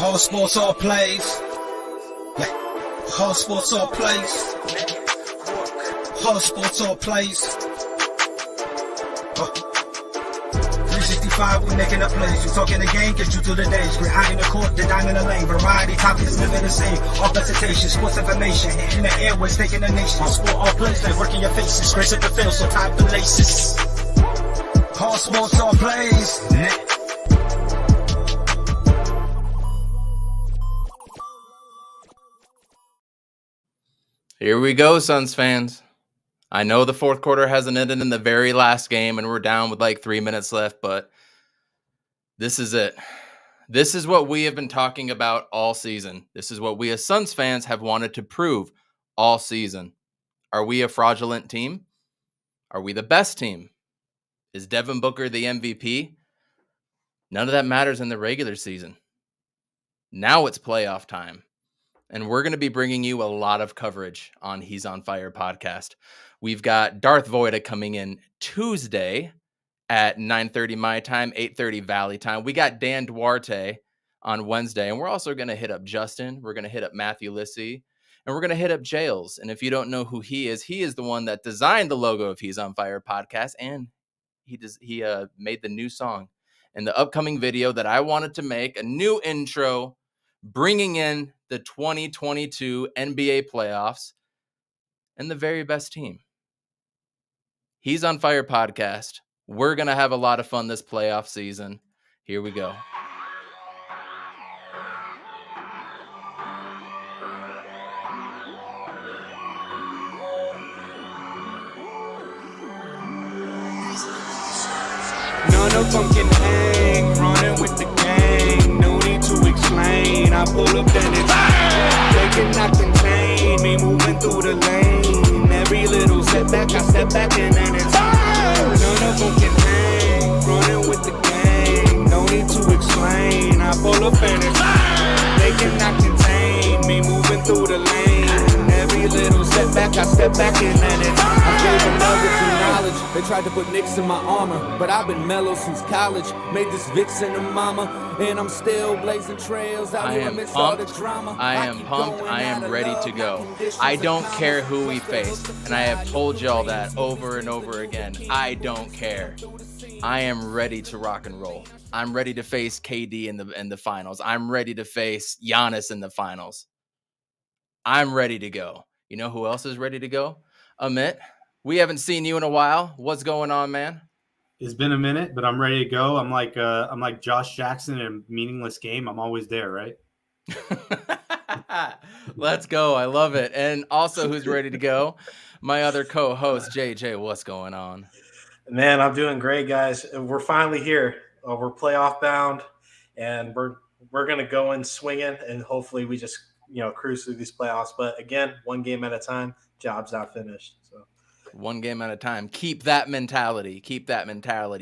Whole sports all plays. Yeah. Whole sports all plays. Whole sports all plays. 365, we making up plays. We talking the game, get you to the days. We're high in the court, the dime in the lane. Variety topics, living the same. All presentation, sports information. Hitting the airways, taking the nation. All sport, all plays, they working your faces. Grace at the field, so tie the laces. Whole sports all plays. Here we go, Suns fans. I know the fourth quarter hasn't ended in the very last game and we're down with like 3 minutes left, but this is it. This is what we have been talking about all season. This is what we as Suns fans have wanted to prove all season. Are we a fraudulent team? Are we the best team? Is Devin Booker the MVP? None of that matters in the regular season. Now it's playoff time. And we're going to be bringing you a lot of coverage on He's on Fire podcast. We've got Darth Voida coming in Tuesday at 9:30 my time, 8:30 Valley time. We got Dan Duarte on Wednesday, and we're also going to hit up Justin. We're going to hit up Matthew Lissy, and we're going to hit up Jails. And if you don't know who he is the one that designed the logo of He's on Fire podcast, and he made the new song. And the upcoming video that I wanted to make, a new intro, bringing in the 2022 NBA playoffs and the very best team. He's on Fire podcast. We're going to have a lot of fun this playoff season. Here we go. None of them can hang, running with the gang. No need to explain. I pull up then it's they cannot contain me moving through the lane. Every little setback, I step back and then it's none of them can hang, running with the gang. No need to explain. I pull up and it's they cannot contain me moving through the lane. Every little setback, I step back and then it's I gave them nuggets and knowledge. They tried to put nicks in my armor, but I've been mellow since college. Made this Vixen a mama, and I'm still blazing trails out here amidst all the drama. I am pumped. I am ready to go. I don't care who we face, and I have told y'all that over and over again. I don't care. I am ready to rock and roll. I'm ready to face KD in the finals. I'm ready to face Giannis in the finals. I'm ready to go. You know who else is ready to go? Amit, we haven't seen you in a while. What's going on, man? It's been a minute, but I'm ready to go. I'm like Josh Jackson in a meaningless game. I'm always there, right? Let's go. I love it. And also who's ready to go? My other co-host, JJ. What's going on? Man, I'm doing great, guys. We're finally here. We're playoff bound, and we're going to go in swinging, and hopefully we just cruise through these playoffs. But again, one game at a time, job's not finished. So one game at a time. Keep that mentality.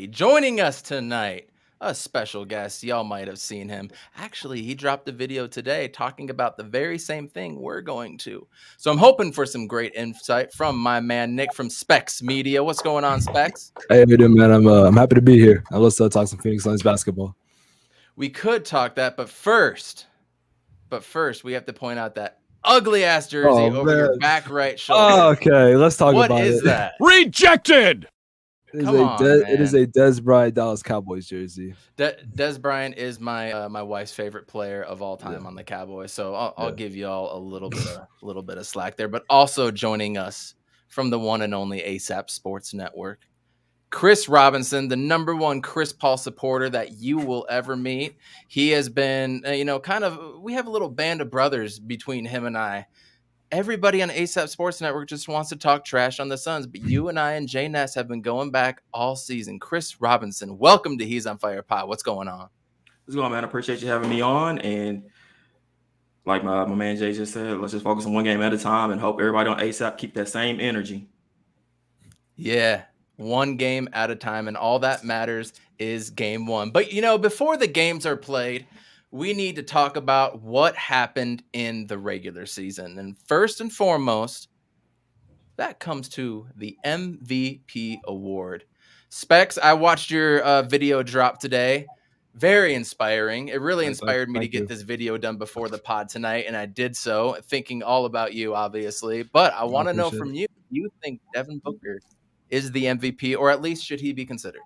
Joining us tonight, a special guest. Y'all might have seen him. Actually, he dropped a video today talking about the very same thing we're going to. So I'm hoping for some great insight from my man Nick from Spex Media. What's going on, Spex? Hey, how you doing, man? I'm happy to be here. I love to talk some Phoenix Suns basketball. We could talk that, but first, we have to point out that ugly ass jersey over your back right shoulder. Oh, okay, let's talk about it. What is that? Rejected! It is a Des Bryant Dallas Cowboys jersey. Des Bryant is my wife's favorite player of all time on the Cowboys, so I'll give you all a little bit of slack there. But also joining us from the one and only ASAP Sports Network, Chris Robinson, the number one Chris Paul supporter that you will ever meet. He has been, we have a little band of brothers between him and I. Everybody on ASAP Sports Network just wants to talk trash on the Suns, but you and I and Jay Ness have been going back all season. Chris Robinson, welcome to He's on Fire Pod. What's going on? What's going on, man? I appreciate you having me on. And like my man Jay just said, let's just focus on one game at a time and hope everybody on ASAP keep that same energy. Yeah. One game at a time, and all that matters is game one. But, before the games are played, we need to talk about what happened in the regular season. And first and foremost, that comes to the MVP award. Specs, I watched your video drop today. Very inspiring. It really inspired me to Thank get you. this video done before the pod tonight, and I did so, thinking all about you, obviously. But I want to know appreciate from you, do you think Devin Booker is the MVP, or at least should he be considered?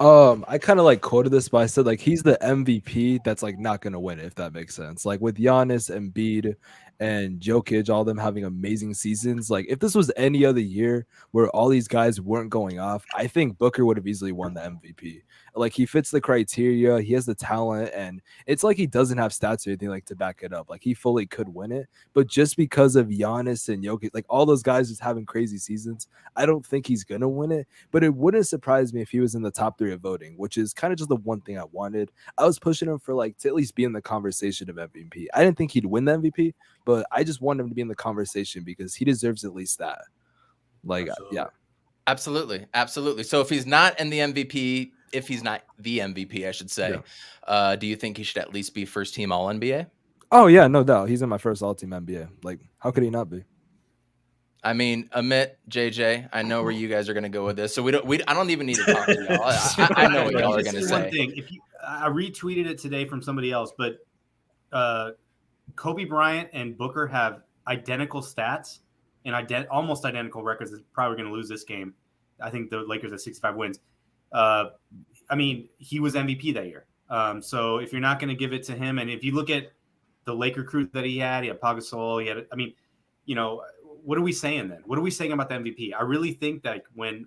I kind of like quoted this, but I said like he's the MVP that's like not gonna win it, if that makes sense. Like with Giannis, Embiid, and Jokic, all them having amazing seasons. Like if this was any other year where all these guys weren't going off, I think Booker would have easily won the MVP. Like he fits the criteria, he has the talent, and it's like he doesn't have stats or anything like to back it up. Like he fully could win it, but just because of Giannis and Jokic, like all those guys just having crazy seasons, I don't think he's gonna win it. But it wouldn't surprise me if he was in the top 3 of voting, which is kind of just the one thing I wanted. I was pushing him for like to at least be in the conversation of MVP. I didn't think he'd win the MVP, but I just wanted him to be in the conversation because he deserves at least that. Like, yeah. Absolutely. Absolutely. So if he's not in the MVP, if he's not the MVP, I should say, do you think he should at least be first team All NBA? Oh, yeah, no doubt. He's in my first all team NBA. Like, how could he not be? I mean, Amit, JJ, I know where you guys are going to go with this. So I don't even need to talk to y'all. I know what y'all are going to say. One thing, I retweeted it today from somebody else, but Kobe Bryant and Booker have identical stats and almost identical records. They're probably going to lose this game. I think the Lakers have 65 wins. I mean, he was MVP that year. So if you're not going to give it to him, and if you look at the Laker crew that he had Pau Gasol, what are we saying then? What are we saying about the MVP? I really think that when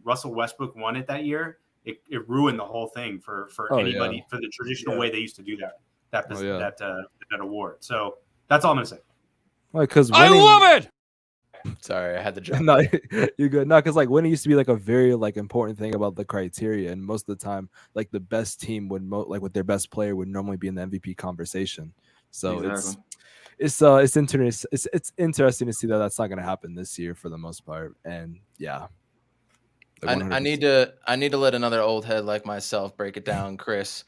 Russell Westbrook won it that year, it ruined the whole thing for anybody for the traditional way they used to do that award. So that's all I'm gonna say. Because I love it. Sorry, I had to jump. No, you're good. No, because like winning used to be like a very like important thing about the criteria, and most of the time, like the best team would like with their best player would normally be in the MVP conversation. So it's interesting. It's interesting to see that that's not going to happen this year for the most part. And yeah, like I need to let another old head like myself break it down, Chris.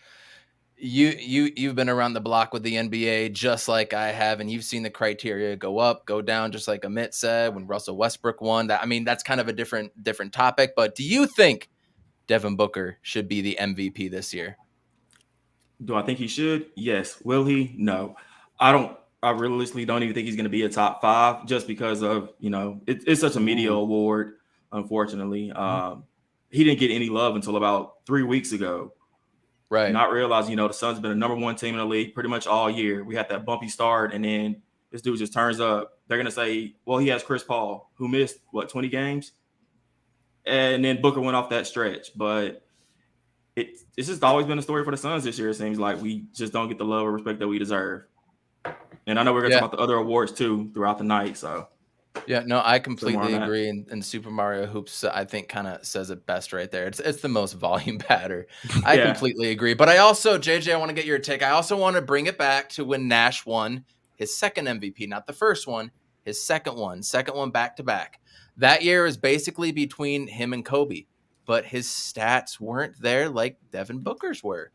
You've been around the block with the NBA just like I have, and you've seen the criteria go up, go down, just like Amit said when Russell Westbrook won. That's kind of a different topic. But do you think Devin Booker should be the MVP this year? Do I think he should? Yes. Will he? No. I realistically don't even think he's going to be a top 5 just because of, it's such a media award, unfortunately. He didn't get any love until about 3 weeks ago. Right. Not realizing, the Suns been a number 1 team in the league pretty much all year. We had that bumpy start, and then this dude just turns up. They're going to say, well, he has Chris Paul, who missed, 20 games? And then Booker went off that stretch. But it's just always been a story for the Suns this year. It seems like we just don't get the love or respect that we deserve. And I know we're going to talk about the other awards, too, throughout the night. So, yeah, no, I completely agree. And Super Mario Hoops, I think, kind of says it best right there. It's the most volume batter. I completely agree. But I also, JJ, I want to get your take. I also want to bring it back to when Nash won his second MVP, not the first one, his second one back to back. That year is basically between him and Kobe, but his stats weren't there like Devin Booker's were.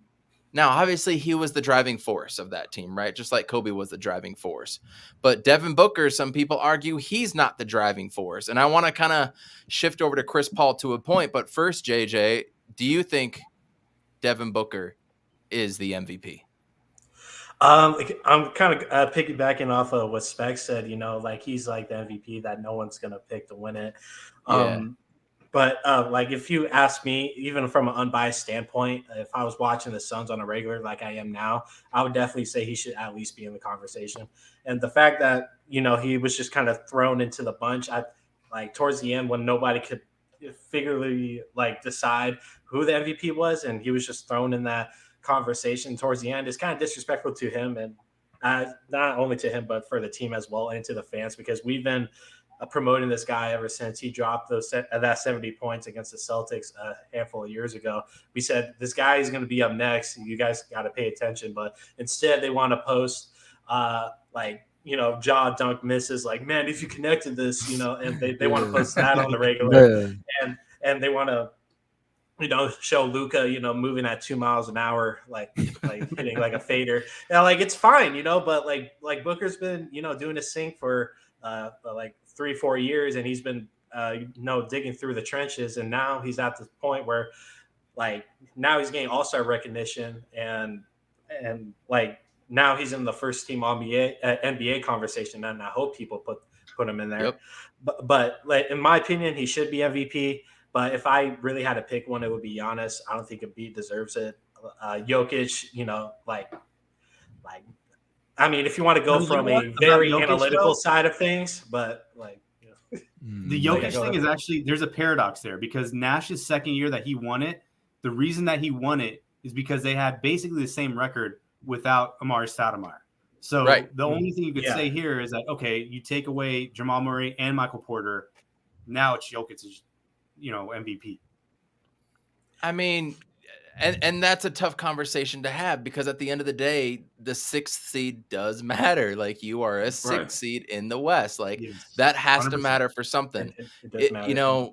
Now, obviously, he was the driving force of that team, right? Just like Kobe was the driving force. But Devin Booker, some people argue he's not the driving force. And I want to kind of shift over to Chris Paul to a point. But first, JJ, do you think Devin Booker is the MVP? I'm kind of piggybacking off of what Spex said, he's like the MVP that no one's going to pick to win it. But if you ask me, even from an unbiased standpoint, if I was watching the Suns on a regular like I am now, I would definitely say he should at least be in the conversation. And the fact that, he was just kind of thrown into the bunch, towards the end when nobody could figuratively decide who the MVP was, and he was just thrown in that conversation towards the end, is kind of disrespectful to him, and not only to him, but for the team as well and to the fans, because we've been promoting this guy ever since he dropped that 70 points against the Celtics a handful of years ago. We said, this guy is going to be up next. You guys got to pay attention. But instead they want to post jaw dunk misses, man, if you connected this, and they want to post that on the regular. And they want to, show Luka, moving at 2 miles an hour, hitting like a fader. Now, it's fine, but Booker's been, doing his thing for 3-4 years, and he's been digging through the trenches, and now he's at the point where like now he's getting All-Star recognition, and like now he's in the first team NBA conversation, and I hope people put him in there. Yep. But like in my opinion, he should be MVP. But if I really had to pick one, it would be Giannis. I don't think Embiid deserves it. Jokic, like I mean, if you want to go from a very analytical side of things, but like the Jokic thing is actually, there's a paradox there, because Nash's second year that he won it, the reason that he won it is because they had basically the same record without Amar'e Stoudemire. So the only thing you could say here is that, okay, you take away Jamal Murray and Michael Porter, now it's Jokic's, MVP. I mean, and that's a tough conversation to have, because at the end of the day, the 6th seed does matter. Like, you are a 6th seed in the West. Like, that has 100%. To matter for something. It does matter.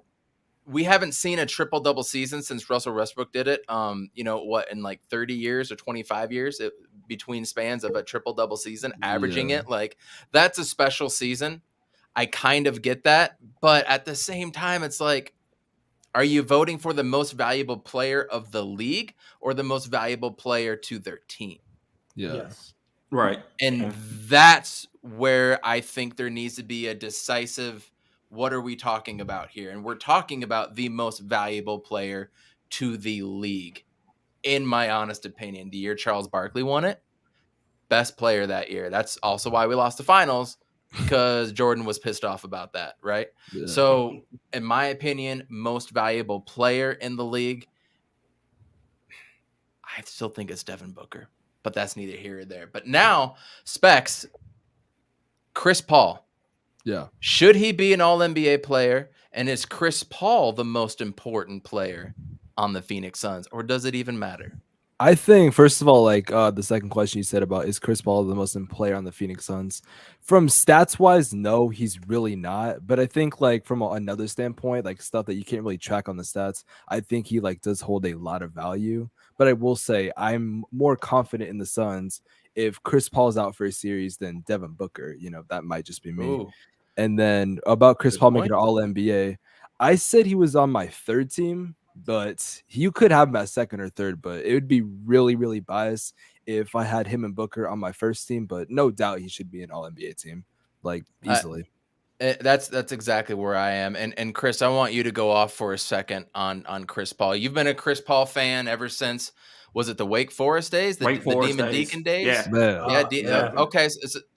We haven't seen a triple-double season since Russell Westbrook did it. In like 30 years or 25 years between spans of a triple-double season, averaging it. Like, that's a special season. I kind of get that. But at the same time, it's like, are you voting for the most valuable player of the league or the most valuable player to their team? Yeah. Yes. Right. And that's where I think there needs to be a decisive, what are we talking about here? And we're talking about the most valuable player to the league, in my honest opinion. The year Charles Barkley won it, best player that year. That's also why we lost the finals, because Jordan was pissed off about that, right? Yeah. So, in my opinion, most valuable player in the league, I still think it's Devin Booker, but that's neither here or there. But now, Spex, Chris Paul. Yeah. Should he be an All-NBA player? And is Chris Paul the most important player on the Phoenix Suns, or does it even matter? I think, first of all, like the second question you said about, is Chris Paul the most important player on the Phoenix Suns? From stats wise, no, he's really not. But I think, like, from another standpoint, like stuff that you can't really track on the stats, I think he like does hold a lot of value. But I will say I'm more confident in the Suns if Chris Paul's out for a series than Devin Booker. That might just be me. Ooh. And then about Chris Paul making an All-NBA, I said he was on my 3rd team. But you could have him at 2nd or 3rd, but it would be really, really biased if I had him and Booker on my 1st team. But no doubt he should be an All-NBA team, like, easily. That's exactly where I am. And Chris, I want you to go off for a second on Chris Paul. You've been a Chris Paul fan ever since, was it the Wake Forest days? The Demon Deacon days? Yeah. Okay,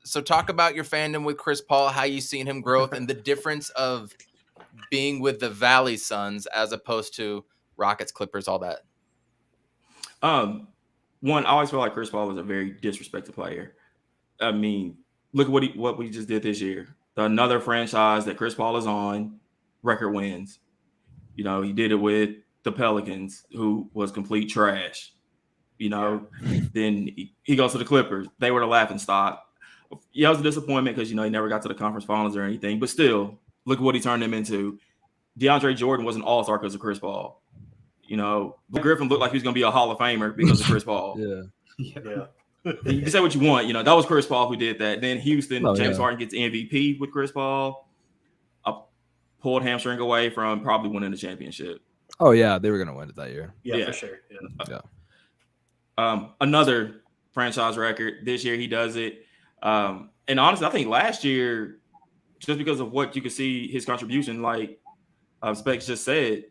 so talk about your fandom with Chris Paul, how you seen him growth, and the difference of being with the Valley Suns as opposed to Rockets, Clippers, all that. One, I always feel like Chris Paul is a very disrespected player. I mean, look at what we just did this year. Another franchise that Chris Paul is on, record wins. He did it with the Pelicans, who was complete trash. Then he goes to the Clippers. They were the laughingstock. Yeah, it was a disappointment because, he never got to the conference finals or anything. But still, look at what he turned him into. DeAndre Jordan was an all-star because of Chris Paul. Griffin looked like he was going to be a Hall of Famer because of Chris Paul. Yeah. You can say what you want. That was Chris Paul who did that. Then Houston, James Harden gets MVP with Chris Paul. A pulled hamstring away from probably winning the championship. Oh, yeah. They were going to win it that year. Yeah, for sure. Yeah. Another franchise record. This year he does it. And honestly, I think last year, just because of what you could see his contribution, like Spex just said,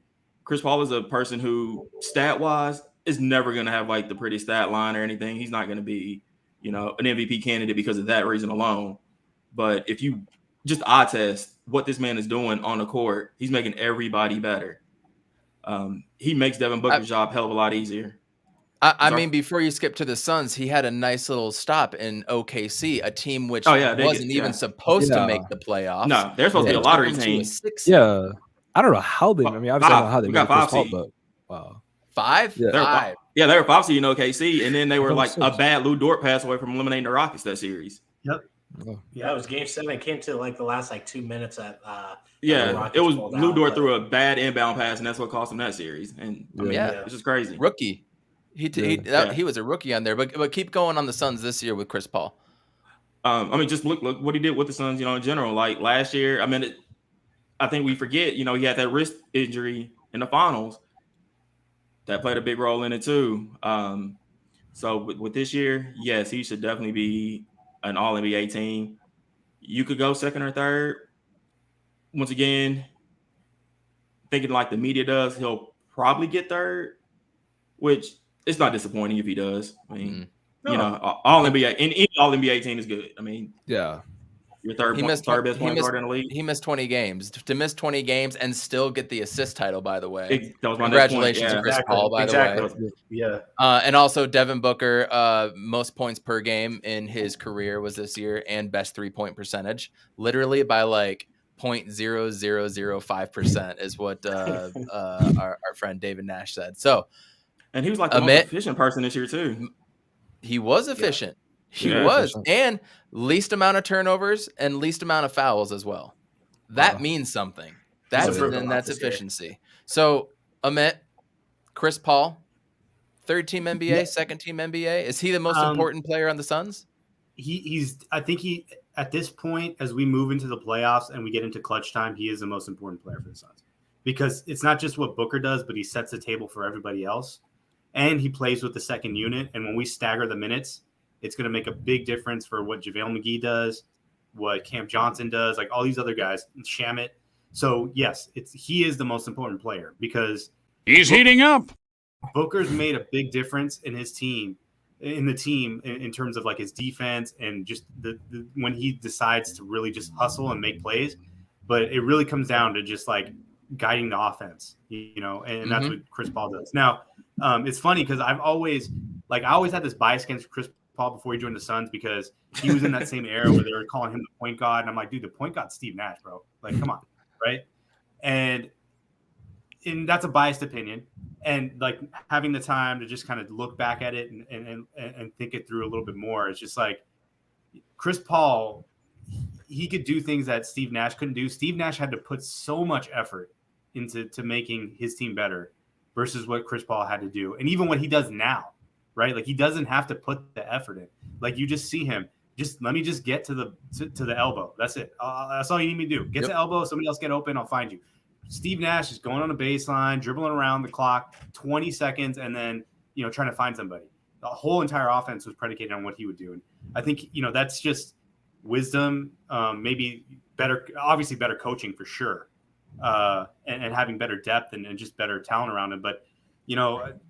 Chris Paul is a person who, stat-wise, is never going to have like the pretty stat line or anything. He's not going to be, an MVP candidate because of that reason alone. But if you just eye test what this man is doing on the court, he's making everybody better. He makes Devin Booker's job a hell of a lot easier. I mean, before you skip to the Suns, he had a nice little stop in OKC, a team which wasn't even supposed to make the playoffs. No, they're supposed to be a lottery team. Yeah. I don't know how they. I mean, obviously, I don't know how they made Chris Paul, but wow. 5? Yeah. 5. Yeah, they were 5 seed in OKC, and then they were like a bad Lou Dort pass away from eliminating the Rockets that series. Yep. Yeah, it was Game 7. It came to like the last 2 minutes at. It was Lou Dort threw a bad inbound pass, and that's what cost him that series. And I mean, it's just crazy. Rookie. He was a rookie on there, but keep going on the Suns this year with Chris Paul. I mean, just look what he did with the Suns, in general. Like last year, I mean, I think we forget, he had that wrist injury in the finals. that played a big role in it too. So with this year, yes, he should definitely be an All-NBA team. You could go second or third. Once again, thinking like the media does, he'll probably get third, which it's not disappointing if he does. I mean, you know, All-NBA, any All-NBA team is good. I mean, yeah. Your third best point guard in the league. He missed 20 games. To miss 20 games and still get the assist title, by the way. That was my Congratulations next point. to Chris Paul, by the way. Yeah. And also Devin Booker, most points per game in his career was this year, and best 3-point percentage, literally by like 0.0005% is what our friend David Nash said. So, and he was like the most efficient person this year too. He was efficient. He was, and least amount of turnovers and least amount of fouls as well. That means something. That's efficiency. So, Amit, Chris Paul, third team NBA, second team NBA. Is he the most important player on the Suns? I think at this point, as we move into the playoffs and we get into clutch time, he is the most important player for the Suns, because it's not just what Booker does, but he sets the table for everybody else, and he plays with the second unit. And when we stagger the minutes, it's going to make a big difference for what JaVale McGee does, what Cam Johnson does, like all these other guys, Shamet. So, yes, he is the most important player because he's heating up. Booker's made a big difference in his team, in terms of like his defense and just the when he decides to really just hustle and make plays. But it really comes down to just like guiding the offense, and that's what Chris Paul does. Now, it's funny because I always had this bias against Chris Paul before he joined the Suns because he was in that same era where they were calling him the point guard. And I'm like, dude, the point guard's Steve Nash, bro. Like, come on. Right. And that's a biased opinion. And like having the time to just kind of look back at it and think it through a little bit more. It's just like Chris Paul, he could do things that Steve Nash couldn't do. Steve Nash had to put so much effort into making his team better versus what Chris Paul had to do. And even what he does now. Right, like he doesn't have to put the effort in. Like you just see him. Let me just get to the elbow. That's it. That's all you need me to do. Get to the elbow. Somebody else get open. I'll find you. Steve Nash is going on the baseline, dribbling around the clock, 20 seconds, and then trying to find somebody. The whole entire offense was predicated on what he would do. And I think that's just wisdom. Maybe obviously better coaching for sure, and having better depth and just better talent around him. But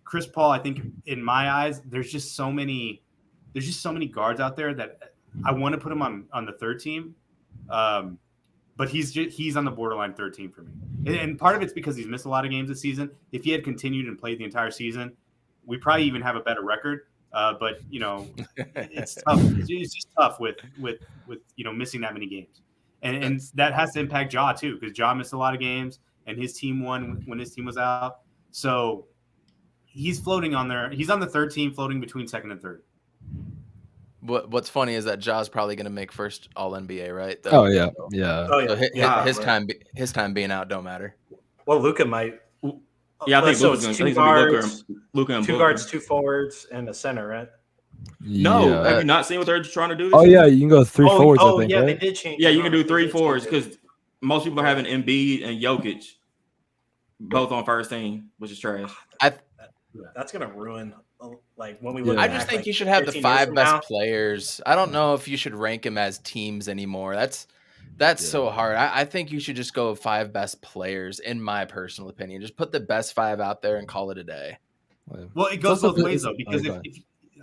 Chris Paul, I think in my eyes, there's just so many guards out there that I want to put him on the third team. But he's on the borderline third team for me. And part of it's because he's missed a lot of games this season. If he had continued and played the entire season, we probably even have a better record. But it's tough. It's just tough with missing that many games. And that has to impact Ja too, because Ja missed a lot of games and his team won when his team was out. So he's floating on there. He's on the third team, floating between second and third. What's funny is that Ja's probably going to make first All NBA, right? Oh yeah. So his time being out don't matter. Well, Luka might. Yeah, I think Luka's going to be Luka and two guards, two forwards, and a center, right? No, have you not seen what they're trying to do? Oh yeah, you can go three forwards. I think, right? They did change. Yeah, you can do 3 forwards because most people are having Embiid and Jokic both on first team, which is trash. That's gonna ruin. Like when we look. I just think you should have the 5 best players. I don't know if you should rank them as teams anymore. That's so hard. I think you should just go 5 best players, in my personal opinion. Just put the best 5 out there and call it a day. Well, it goes both ways though, because if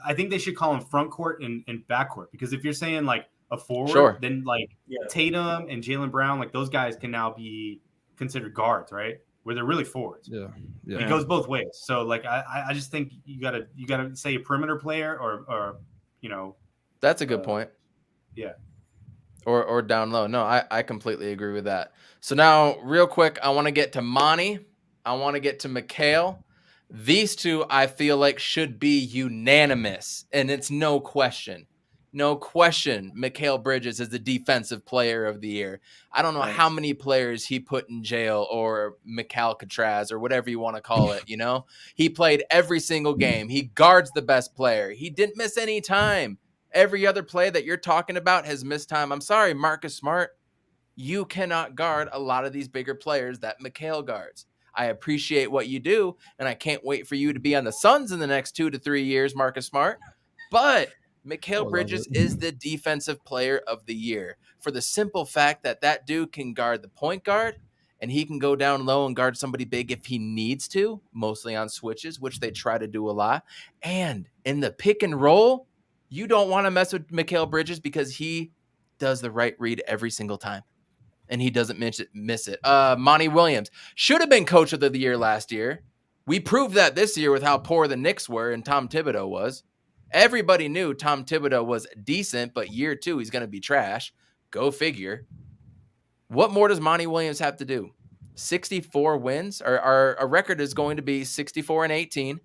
I think they should call them front court and back court, because if you're saying like a forward, then like Tatum and Jaylen Brown, like those guys can now be considered guards, right? Where they're really forwards. Yeah. It goes both ways. So like I just think you gotta say a perimeter player or That's a good point. Yeah. Or down low. No, I completely agree with that. So now real quick, I want to get to Monte. I want to get to Mikhail. These two I feel like should be unanimous, and it's no question. No question, Mikhail Bridges is the defensive player of the year. I don't know how many players he put in jail, or Alcatraz, or whatever you want to call it, He played every single game. He guards the best player. He didn't miss any time. Every other play that you're talking about has missed time. I'm sorry, Marcus Smart. You cannot guard a lot of these bigger players that Mikhail guards. I appreciate what you do, and I can't wait for you to be on the Suns in the next 2 to 3 years, Marcus Smart. But Mikhail Bridges is the defensive player of the year for the simple fact that that dude can guard the point guard, and he can go down low and guard somebody big if he needs to, mostly on switches, which they try to do a lot. And in the pick and roll, you don't want to mess with Mikhail Bridges because he does the right read every single time, and he doesn't miss it. Monty Williams should have been coach of the year last year. We proved that this year with how poor the Knicks were and Tom Thibodeau was. Everybody knew Tom Thibodeau was decent, but year 2, he's going to be trash. Go figure. What more does Monty Williams have to do? 64 wins. Our record is going to be 64-18.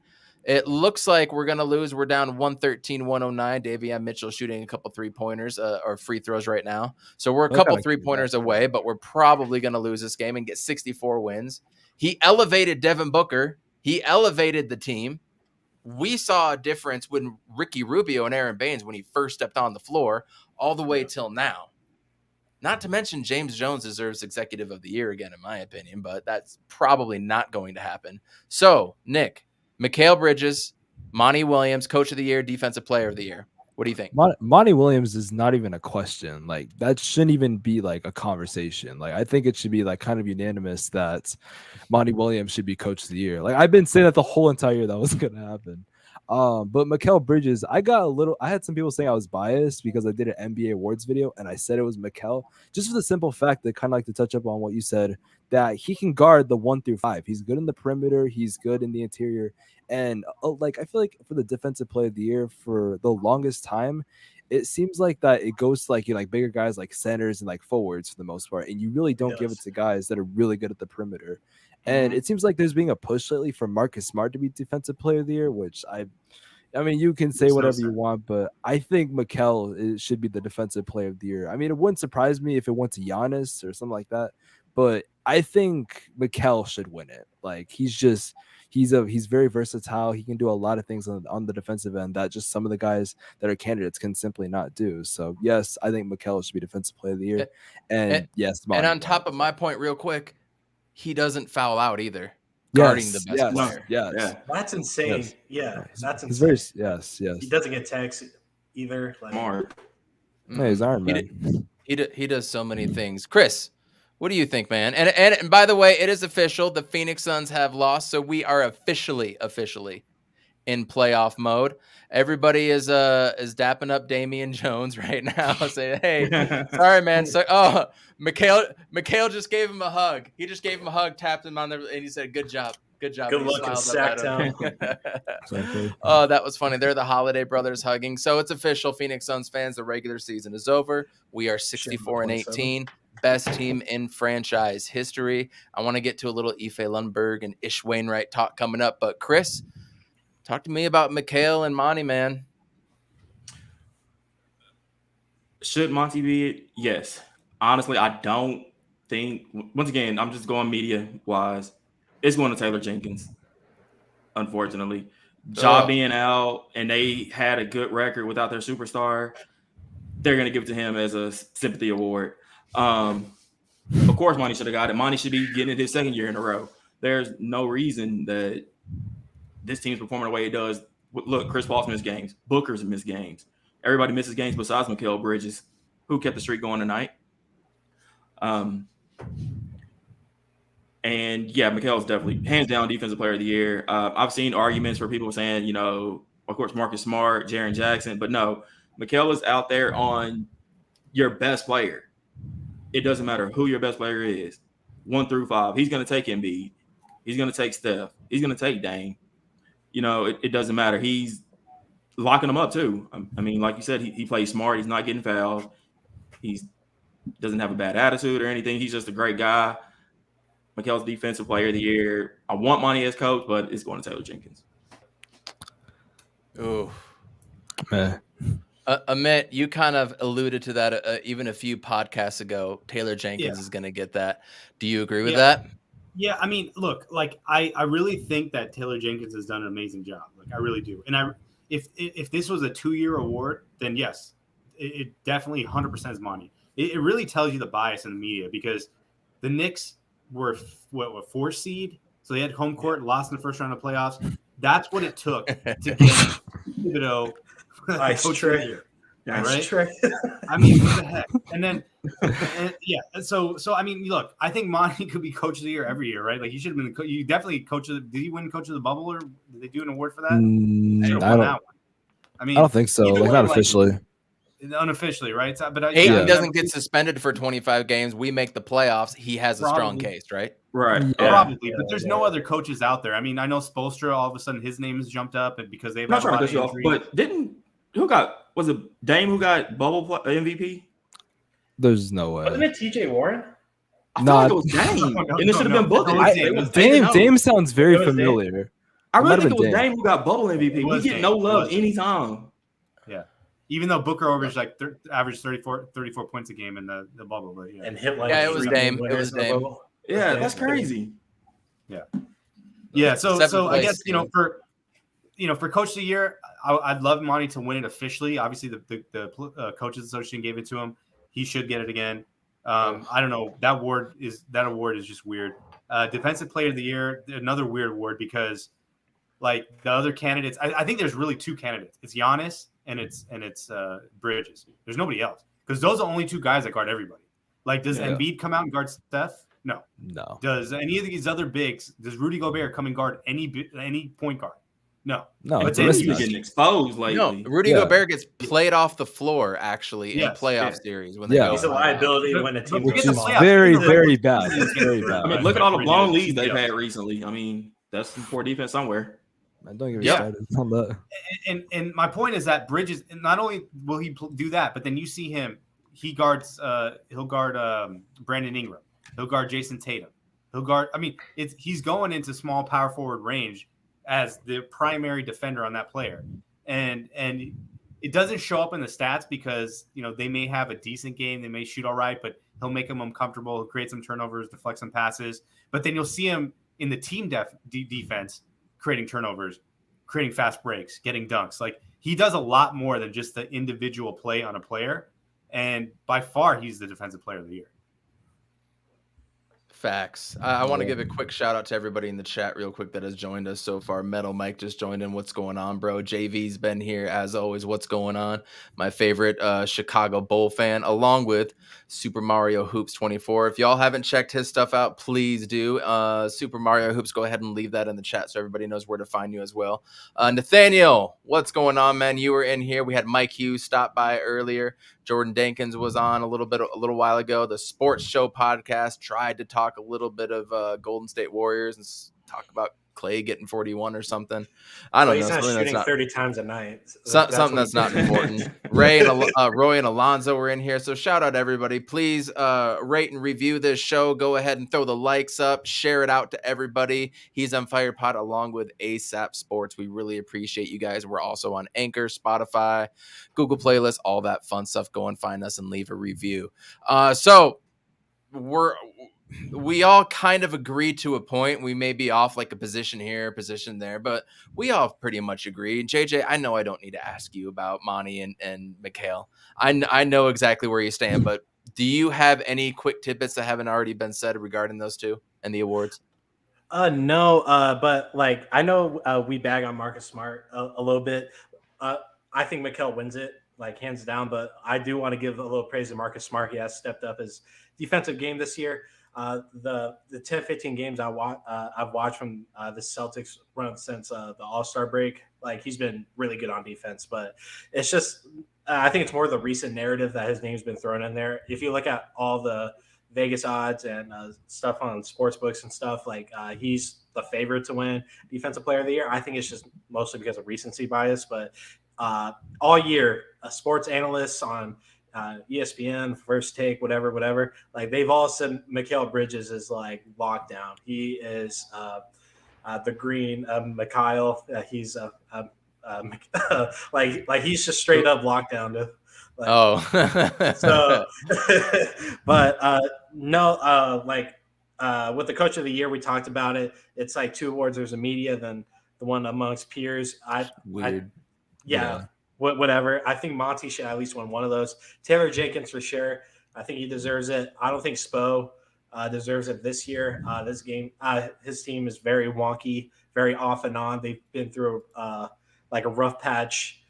It looks like we're going to lose. We're down 113-109. Davion Mitchell shooting a couple 3-pointers or free throws right now. So we're a couple 3-pointers away, but we're probably going to lose this game and get 64 wins. He elevated Devin Booker. He elevated the team. We saw a difference when Ricky Rubio and Aaron Baines, when he first stepped on the floor, all the way till now. Not to mention James Jones deserves Executive of the Year again, in my opinion, but that's probably not going to happen. So, Nick, Mikhail Bridges, Monty Williams, Coach of the Year, Defensive Player of the Year. What do you think? Monty Williams is not even a question. Like, that shouldn't even be like a conversation. Like, I think it should be like kind of unanimous that Monty Williams should be Coach of the Year. Like, I've been saying that the whole entire year that was going to happen. But Mikhail Bridges, I had some people saying I was biased because I did an NBA awards video and I said it was Mikhail, just for the simple fact that, kind of like to touch up on what you said, that he can guard the 1 through 5. He's good in the perimeter. He's good in the interior. And like, I feel like for the defensive player of the year for the longest time, it seems like that it goes to like, you know, like bigger guys like centers and like forwards for the most part. And you really don't give it to guys that are really good at the perimeter. And it seems like there's being a push lately for Marcus Smart to be defensive player of the year, which I mean, you can say whatever you want, but I think Mikhail should be the defensive player of the year. I mean, it wouldn't surprise me if it went to Giannis or something like that, but I think Mikhail should win it. Like, he's very versatile. He can do a lot of things on the defensive end that just some of the guys that are candidates can simply not do. So yes, I think Mikhail should be defensive player of the year. And yes, and on top of my point, real quick, he doesn't foul out either. Guarding the best player. Yeah, that's insane. Yes. Yeah, that's insane. Yes. He doesn't get tags either. Like, Yeah, he's Iron Man. He does so many things. Chris, what do you think, man? And by the way, it is official. The Phoenix Suns have lost, so we are officially in playoff mode. Everybody is dapping up Damian Jones right now, saying, "Hey, sorry, man." So, Mikhail just gave him a hug. He just gave him a hug, tapped him on the, and he said, "Good job, good job." Good luck in Sacktown. Oh, that was funny. They're the Holiday brothers hugging. So it's official, Phoenix Suns fans. The regular season is over. We are 64-18. Best team in franchise history. I want to get to a little Ife Lundberg and Ish Wainwright talk coming up, but Chris, talk to me about Mikhail and Monty, man. Should Monty be it? Yes. Honestly, I don't think, once again, I'm just going media-wise, it's going to Taylor Jenkins, unfortunately. Ja being out, and they had a good record without their superstar, they're going to give it to him as a sympathy award. Of course, Monty should have got it. Monty should be getting it his second year in a row. There's no reason that this team's performing the way it does. Look, Chris Paul's missed games. Booker's missed games. Everybody misses games besides Mikhail Bridges, who kept the streak going tonight. And yeah, Mikhail's definitely hands down defensive player of the year. I've seen arguments where people saying, you know, of course, Marcus Smart, Jaren Jackson, but no, Mikhail is out there on your best player. It doesn't matter who your best player is, 1 through 5. He's going to take Embiid. He's going to take Steph. He's going to take Dame. You know, it doesn't matter. He's locking them up too. I mean, like you said, he plays smart. He's not getting fouled. He doesn't have a bad attitude or anything. He's just a great guy. Mikhail's defensive player of the year. I want Monty as coach, but it's going to Taylor Jenkins. Ooh. Man. Amit, you kind of alluded to that even a few podcasts ago. Taylor Jenkins is going to get that. Do you agree with that? Yeah, I mean, look, like I really think that Taylor Jenkins has done an amazing job. Like, I really do. And if this was a 2-year award, then yes, it definitely 100% is Monty. It really tells you the bias in the media, because the Knicks were what 4 seed, So they had home court, lost in the first round of playoffs. That's what it took to get Thibodeau Nice coach trick. of the year. Nice Right? trick. I mean, what the heck? And then, yeah. So I mean, look, I think Monte could be coach of the year every year, right? Like you should have been. You definitely coach of. Did he win coach of the bubble, or did they do an award for that? I mean, I don't think so. Like not officially. Unofficially, right? So, but Ayton doesn't get suspended for 25 games. We make the playoffs. He has a strong case, right? Right. Yeah. Probably, but there's no other coaches out there. I mean, I know Spoelstra. All of a sudden, his name has jumped up, and because they've I'm not had a trying lot to of cut you off, but was it Dame who got bubble MVP? There's no way. Wasn't it TJ Warren? I feel like it was Dame, and it should have been Booker. Dame sounds very familiar. I really think it was Dame who got bubble MVP. We get no love anytime. Yeah. Even though Booker averaged averaged 34 points a game in the bubble, but yeah. And hit like it was Dame. It was Dame. Yeah, that's crazy. Yeah. Yeah. So I guess for coach of the year, I'd love Monte to win it officially. Obviously, the coaches association gave it to him. He should get it again. I don't know. That award is just weird. Defensive player of the year, another weird award because like the other candidates, I think there's really two candidates. It's Giannis and it's Bridges. There's nobody else because those are the only two guys that guard everybody. Like, does Embiid come out and guard Steph? No. Does any of these other bigs? Does Rudy Gobert come and guard any point guard? No. But then he's getting exposed lately. No, Rudy Gobert gets played off the floor actually in playoff series when they go. He's a liability when a team which is very, very bad. Very bad. I mean, look at all the blown leads they've had recently. I mean, that's some poor defense somewhere. Don't get me started on that. And my point is that Bridges, not only will he do that, but then you see him. He'll guard Brandon Ingram. He'll guard Jason Tatum. He'll guard. I mean, he's going into small power forward range as the primary defender on that player, and it doesn't show up in the stats because they may have a decent game, they may shoot all right, but he'll make them uncomfortable. He'll create some turnovers, deflect some passes, but then you'll see him in the team defense creating turnovers, creating fast breaks, getting dunks. Like he does a lot more than just the individual play on a player, and by far he's the defensive player of the year. Facts. I want to give a quick shout out to everybody in the chat real quick that has joined us so far. Metal Mike just joined in. What's going on, bro? JV's been here as always. What's going on? My favorite Chicago Bull fan, along with Super Mario Hoops 24. If y'all haven't checked his stuff out, please do. Super Mario Hoops, go ahead and leave that in the chat so everybody knows where to find you as well. Nathaniel, what's going on, man? You were in here. We had Mike Hughes stop by earlier. Jordan Dankins was on a little while ago. The Sports Show podcast tried to talk a little bit of Golden State Warriors and talk about Clay getting 41 or something. I don't know. He's not shooting 30 times a night. Something that's not important. Roy and Alonzo were in here. So shout out everybody. Please rate and review this show. Go ahead and throw the likes up. Share it out to everybody. He's on Fire Pod along with ASAP Sports. We really appreciate you guys. We're also on Anchor, Spotify, Google Playlist, all that fun stuff. Go and find us and leave a review. So we all kind of agree to a point. We may be off like a position here, a position there, but we all pretty much agree. JJ, I know I don't need to ask you about Monte and Mikhail. I know exactly where you stand, but do you have any quick tidbits that haven't already been said regarding those two and the awards? No, but like I know we bag on Marcus Smart a little bit. I think Mikhail wins it, like hands down, but I do want to give a little praise to Marcus Smart. He has stepped up his defensive game this year. The 10-15 games I've watched from the Celtics run since the All-Star break, like he's been really good on defense. But it's just I think it's more the recent narrative that his name's been thrown in there. If you look at all the Vegas odds and stuff on sports books and stuff, like he's the favorite to win Defensive Player of the Year. I think it's just mostly because of recency bias. But all year, sports analysts on ESPN, First Take, whatever. Like they've all said Mikhail Bridges is like locked down. He is the green Mikhail. He's like he's just straight up locked down. But no, with the Coach of the Year, we talked about it. It's like two awards. There's a media, then the one amongst peers. Weird. Yeah. Whatever. I think Monte should at least win one of those. Taylor Jenkins for sure. I think he deserves it. I don't think Spo deserves it this year. This game, his team is very wonky, very off and on. They've been through like a rough patch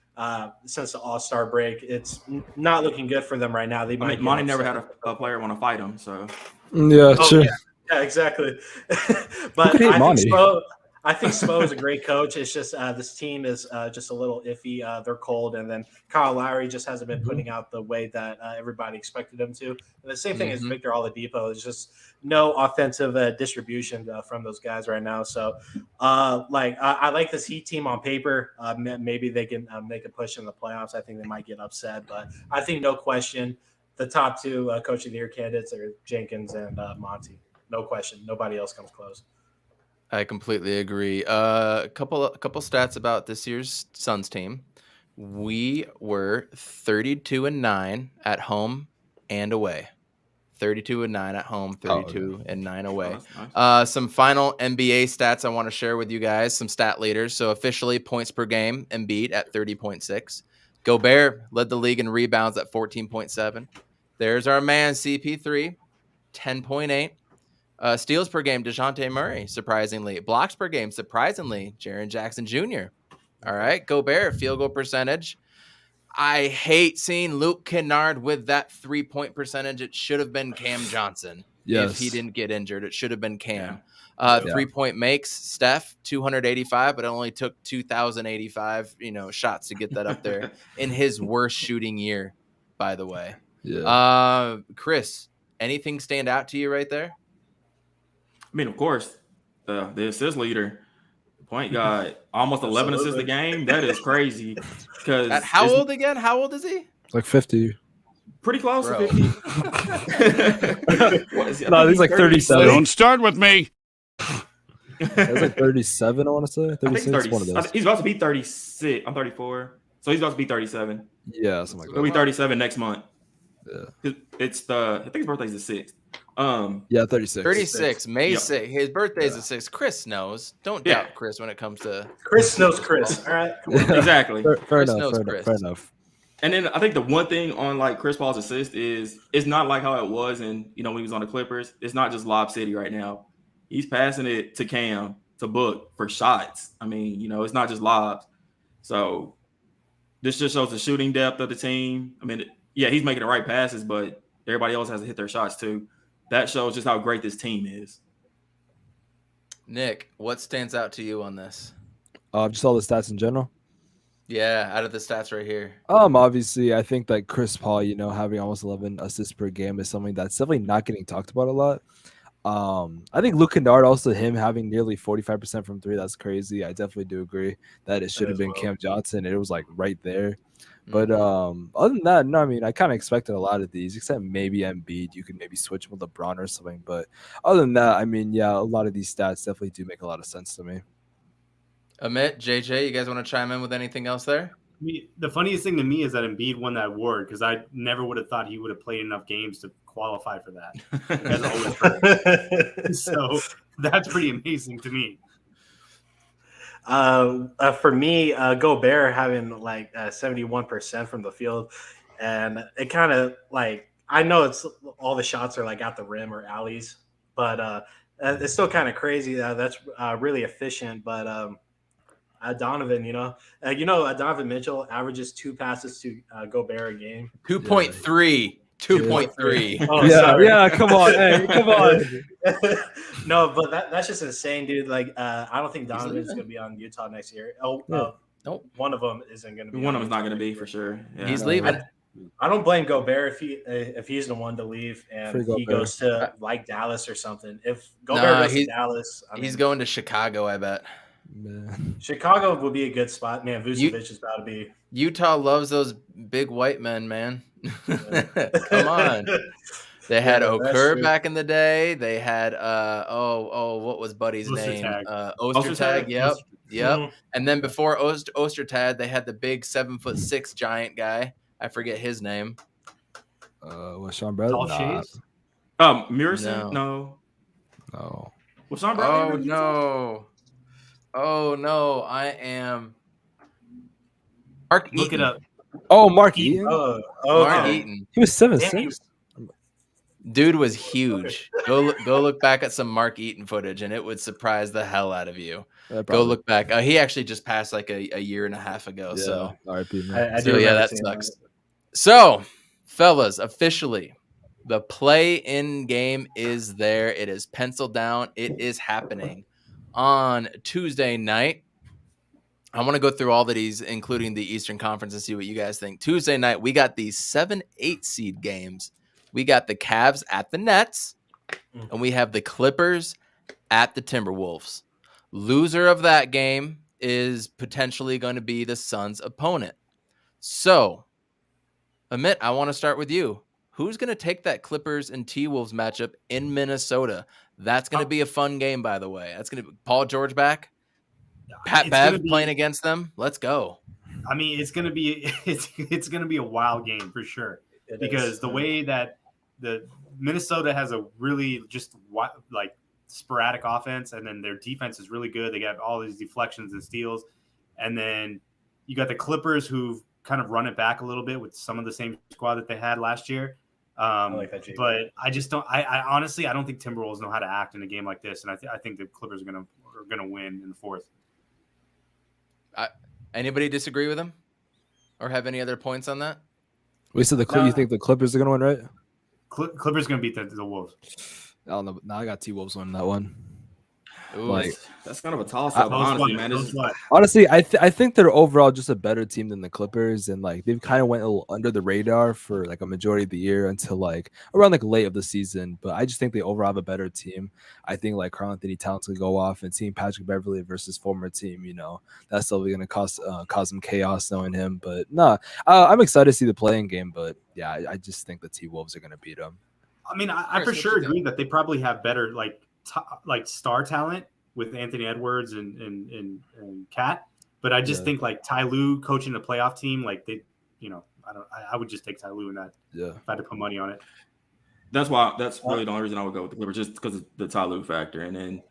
since the All-Star break. It's not looking good for them right now. Monte never had a player want to fight him, so Yeah, sure. Yeah, exactly. But I think Spo is a great coach. It's just this team is just a little iffy. They're cold, and then Kyle Lowry just hasn't been putting out the way that everybody expected him to. And the same thing as Victor Oladipo. It's just no offensive distribution from those guys right now. So, I like this Heat team on paper. Maybe they can make a push in the playoffs. I think they might get upset, but I think no question the top two Coach of the Year candidates are Jenkins and Monte. No question. Nobody else comes close. I completely agree. A couple stats about this year's Suns team. We were 32-9 at home and away. 32-9 at home, 32-9 away. Nice. Some final NBA stats I want to share with you guys. Some stat leaders. So officially points per game, Embiid at 30.6. Gobert led the league in rebounds at 14.7. There's our man CP3, 10.8. Steals per game, DeJounte Murray, surprisingly. Blocks per game, surprisingly, Jaren Jackson Jr. All right, Gobert, field goal percentage. I hate seeing Luke Kennard with that 3-point percentage. It should have been Cam Johnson. Yes. If he didn't get injured. It should have been Cam. 3-point makes, Steph, 285, but it only took 2,085, shots to get that up there in his worst shooting year, by the way. Yeah. Chris, anything stand out to you right there? I mean, of course, the assist leader, point guard, almost 11 assists a game. That is crazy. At how old again? How old is he? Like 50. Pretty close to 50. No, he's like 37. Don't start with me. That's like 37, I want to say. 36, one of those. He's about to be 36. I'm 34. So he's about to be 37. Yeah, something like that. He'll be 37 next month. Yeah. I think his birthday's the 6th. 36. 36, May 6th. His birthday's the 6th. Chris knows. Don't doubt Chris when it comes to Chris knows Chris. All right. Exactly. Fair enough. And then I think the one thing on like Chris Paul's assist is it's not like how it was when he was on the Clippers. It's not just Lob City right now. He's passing it to Cam, to Book for shots. I mean, it's not just lobs. So this just shows the shooting depth of the team. I mean, he's making the right passes, but everybody else has to hit their shots too. That shows just how great this team is. Nick, what stands out to you on this? Just all the stats in general. Yeah, out of the stats right here. Obviously, I think that Chris Paul, having almost 11 assists per game is something that's definitely not getting talked about a lot. I think Luke Kennard, also him having nearly 45% from three, that's crazy. I definitely do agree that it should have been Cam Johnson. And it was like right there. But other than that, no, I mean, I kind of expected a lot of these, except maybe Embiid. You could maybe switch with LeBron or something. But other than that, I mean, yeah, a lot of these stats definitely do make a lot of sense to me. Amit, JJ, you guys want to chime in with anything else there? The funniest thing to me is that Embiid won that award because I never would have thought he would have played enough games to qualify for that. So that's pretty amazing to me. For me, Gobert having like 71% from the field, and it kind of like I know it's all the shots are like at the rim or alleys, but it's still kind of crazy. That's really efficient. But Donovan, Donovan Mitchell averages 2 passes to Gobert a game. 2.3. 2.3. Oh, yeah, sorry. Yeah, come on. Hey, come on. No, but that's just insane, dude. Like, I don't think Donovan's going to be on Utah next year. Nope. One of them isn't going to be. One of them's not going to be for sure. Yeah. He's leaving. I don't blame Gobert if he's the one to leave and he goes to like Dallas or something. If Gobert goes to Dallas, he's going to Chicago, I bet. Man. Chicago would be a good spot, man. Vucevic is about to be. Utah loves those big white men, man. Come on. They had Okur back in the day. They had what was Buddy's name? Ostertag. Yep. Mm-hmm. And then before Ostertag, they had the big 7'6" giant guy. I forget his name. Was Sean Bradley? Murison? No. Was Sean Bradley? Oh no, I am Mark Eaton. Look it up. Oh, Mark Eaton. Mark Eaton. He was 7'6". Dude was huge. Go look back at some Mark Eaton footage, and it would surprise the hell out of you. Go look back. He actually just passed like a year and a half ago. Yeah, so RIP, I so do yeah, remember that seeing sucks. So, fellas, officially, the play-in game is there. It is penciled down. It is happening on Tuesday night. I want to go through all of these, including the Eastern Conference, and see what you guys think. Tuesday night, we got these 7-8 seed games. We got the Cavs at the Nets, and we have the Clippers at the Timberwolves. Loser of that game is potentially going to be the Suns' opponent. So, Amit, I want to start with you. Who's going to take that Clippers and T-Wolves matchup in Minnesota? That's going to be a fun game, by the way. That's going to be Paul George back. Pat Bev playing against them. Let's go. I mean, it's gonna be a wild game for sure, because the way that the Minnesota has a really just like sporadic offense, and then their defense is really good. They got all these deflections and steals, and then you got the Clippers who've kind of run it back a little bit with some of the same squad that they had last year. I like that, but I just don't. I honestly, I don't think Timberwolves know how to act in a game like this, and I think the Clippers are gonna win in the fourth. Anybody disagree with him or have any other points on that? We said you think the Clippers are going to win, right? Clippers going to beat the Wolves. I don't know. Now I got T-Wolves winning that one. Ooh, that's kind of a toss-up, honestly, man. Honestly, I think they're overall just a better team than the Clippers, and like they've kind of went a little under the radar for like a majority of the year until like around like late of the season. But I just think they overall have a better team. I think like Karl Anthony Towns can go off, and seeing Patrick Beverley versus former team, that's still going to cause him chaos knowing him. But I'm excited to see the playing game. But yeah, I just think the T-Wolves are going to beat them. I mean, I for sure agree that they probably have better like star talent with Anthony Edwards and Cat, but I just think like Ty Lue coaching a playoff team, like they, I would just take Ty Lue in that. Yeah, if I had to put money on it. That's really the only reason I would go with the Clippers, just because of the Ty Lue factor, and then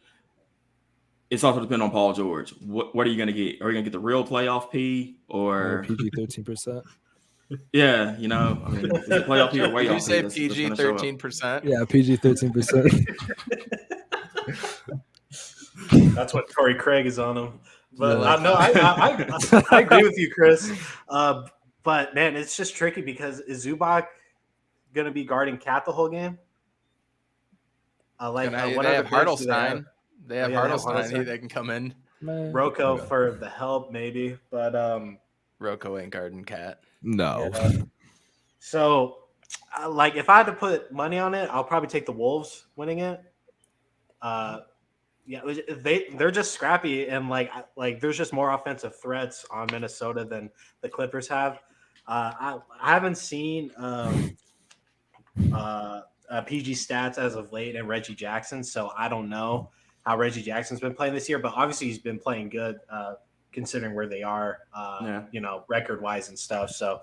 it's also dependent on Paul George. What are you going to get? Are you going to get the real playoff P or PG 13%? Yeah, I mean, is it playoff P or way off? Did you say PG 13%? Yeah, PG 13%. That's what Torrey Craig is on him. But I agree with you, Chris. But man, it's just tricky because is Zubac going to be guarding Cat the whole game? They have Hartenstein. They have Hartenstein. They can come in. Rocco for the help, maybe, but Rocco ain't guarding Cat. No. So, if I had to put money on it, I'll probably take the Wolves winning it. Yeah, they're just scrappy, and like there's just more offensive threats on Minnesota than the Clippers have. I haven't seen PG stats as of late and Reggie Jackson, so I don't know how Reggie Jackson's been playing this year, but obviously he's been playing good considering where they are, record wise and stuff. So,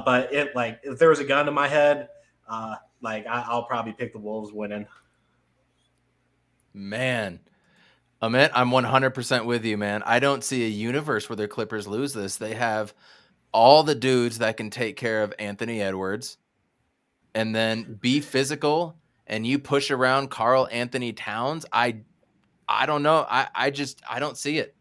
but if there was a gun to my head, I'll probably pick the Wolves winning. Man, Amit, I'm 100% with you, man. I don't see a universe where the Clippers lose this. They have all the dudes that can take care of Anthony Edwards and then be physical, and you push around Karl Anthony Towns. I don't know. I don't see it.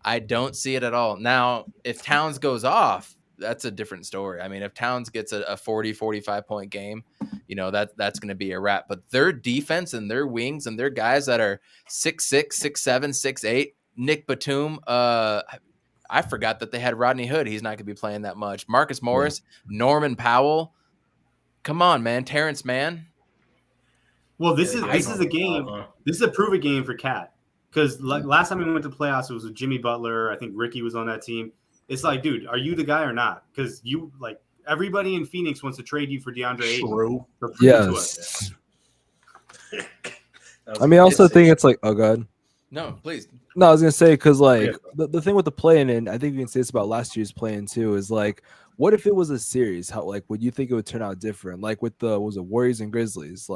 I don't see it at all. Now, if Towns goes off, that's a different story. I mean, if Towns gets a 40, 45-point game, that's going to be a wrap. But their defense and their wings and their guys that are 6'6", 6'7", 6'8", Nick Batum, I forgot that they had Rodney Hood. He's not going to be playing that much. Marcus Morris, Norman Powell. Come on, man. Terrence Mann. Well, this is a game. This is a prove-it game for Cat. Because last time we went to playoffs, it was with Jimmy Butler. I think Ricky was on that team. It's like, dude, are you the guy or not? Because everybody in Phoenix wants to trade you for DeAndre Ayton. True. Yes. I mean, I also think it's like, oh god. No, please. No, I was gonna say because the thing with the play-in, and I think you can say this about last year's play-in too, is what if it was a series? How would you think it would turn out different? Like with the Warriors and Grizzlies,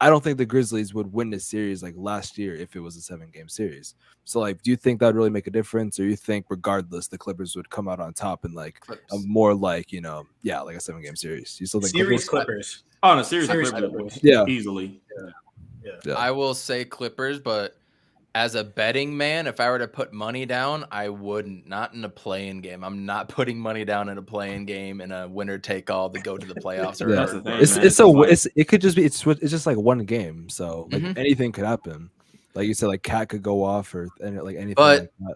I don't think the Grizzlies would win this series like last year if it was a 7-game series. So do you think that would really make a difference, or you think regardless the Clippers would come out on top and a more like a 7-game series? You still think series Clippers? Oh, no, seriously, Series Clippers Clippers. win. Yeah. Easily. Yeah. I will say Clippers, but as a betting man, if I were to put money down, I wouldn't. Not in a play-in game. I'm not putting money down in a play-in game in a winner-take-all to go to the playoffs. Or, That's the thing, It's man. it's a it could just be it's just like one game, so like Mhm. anything could happen. Like you said, like Cat could go off or like anything But like that.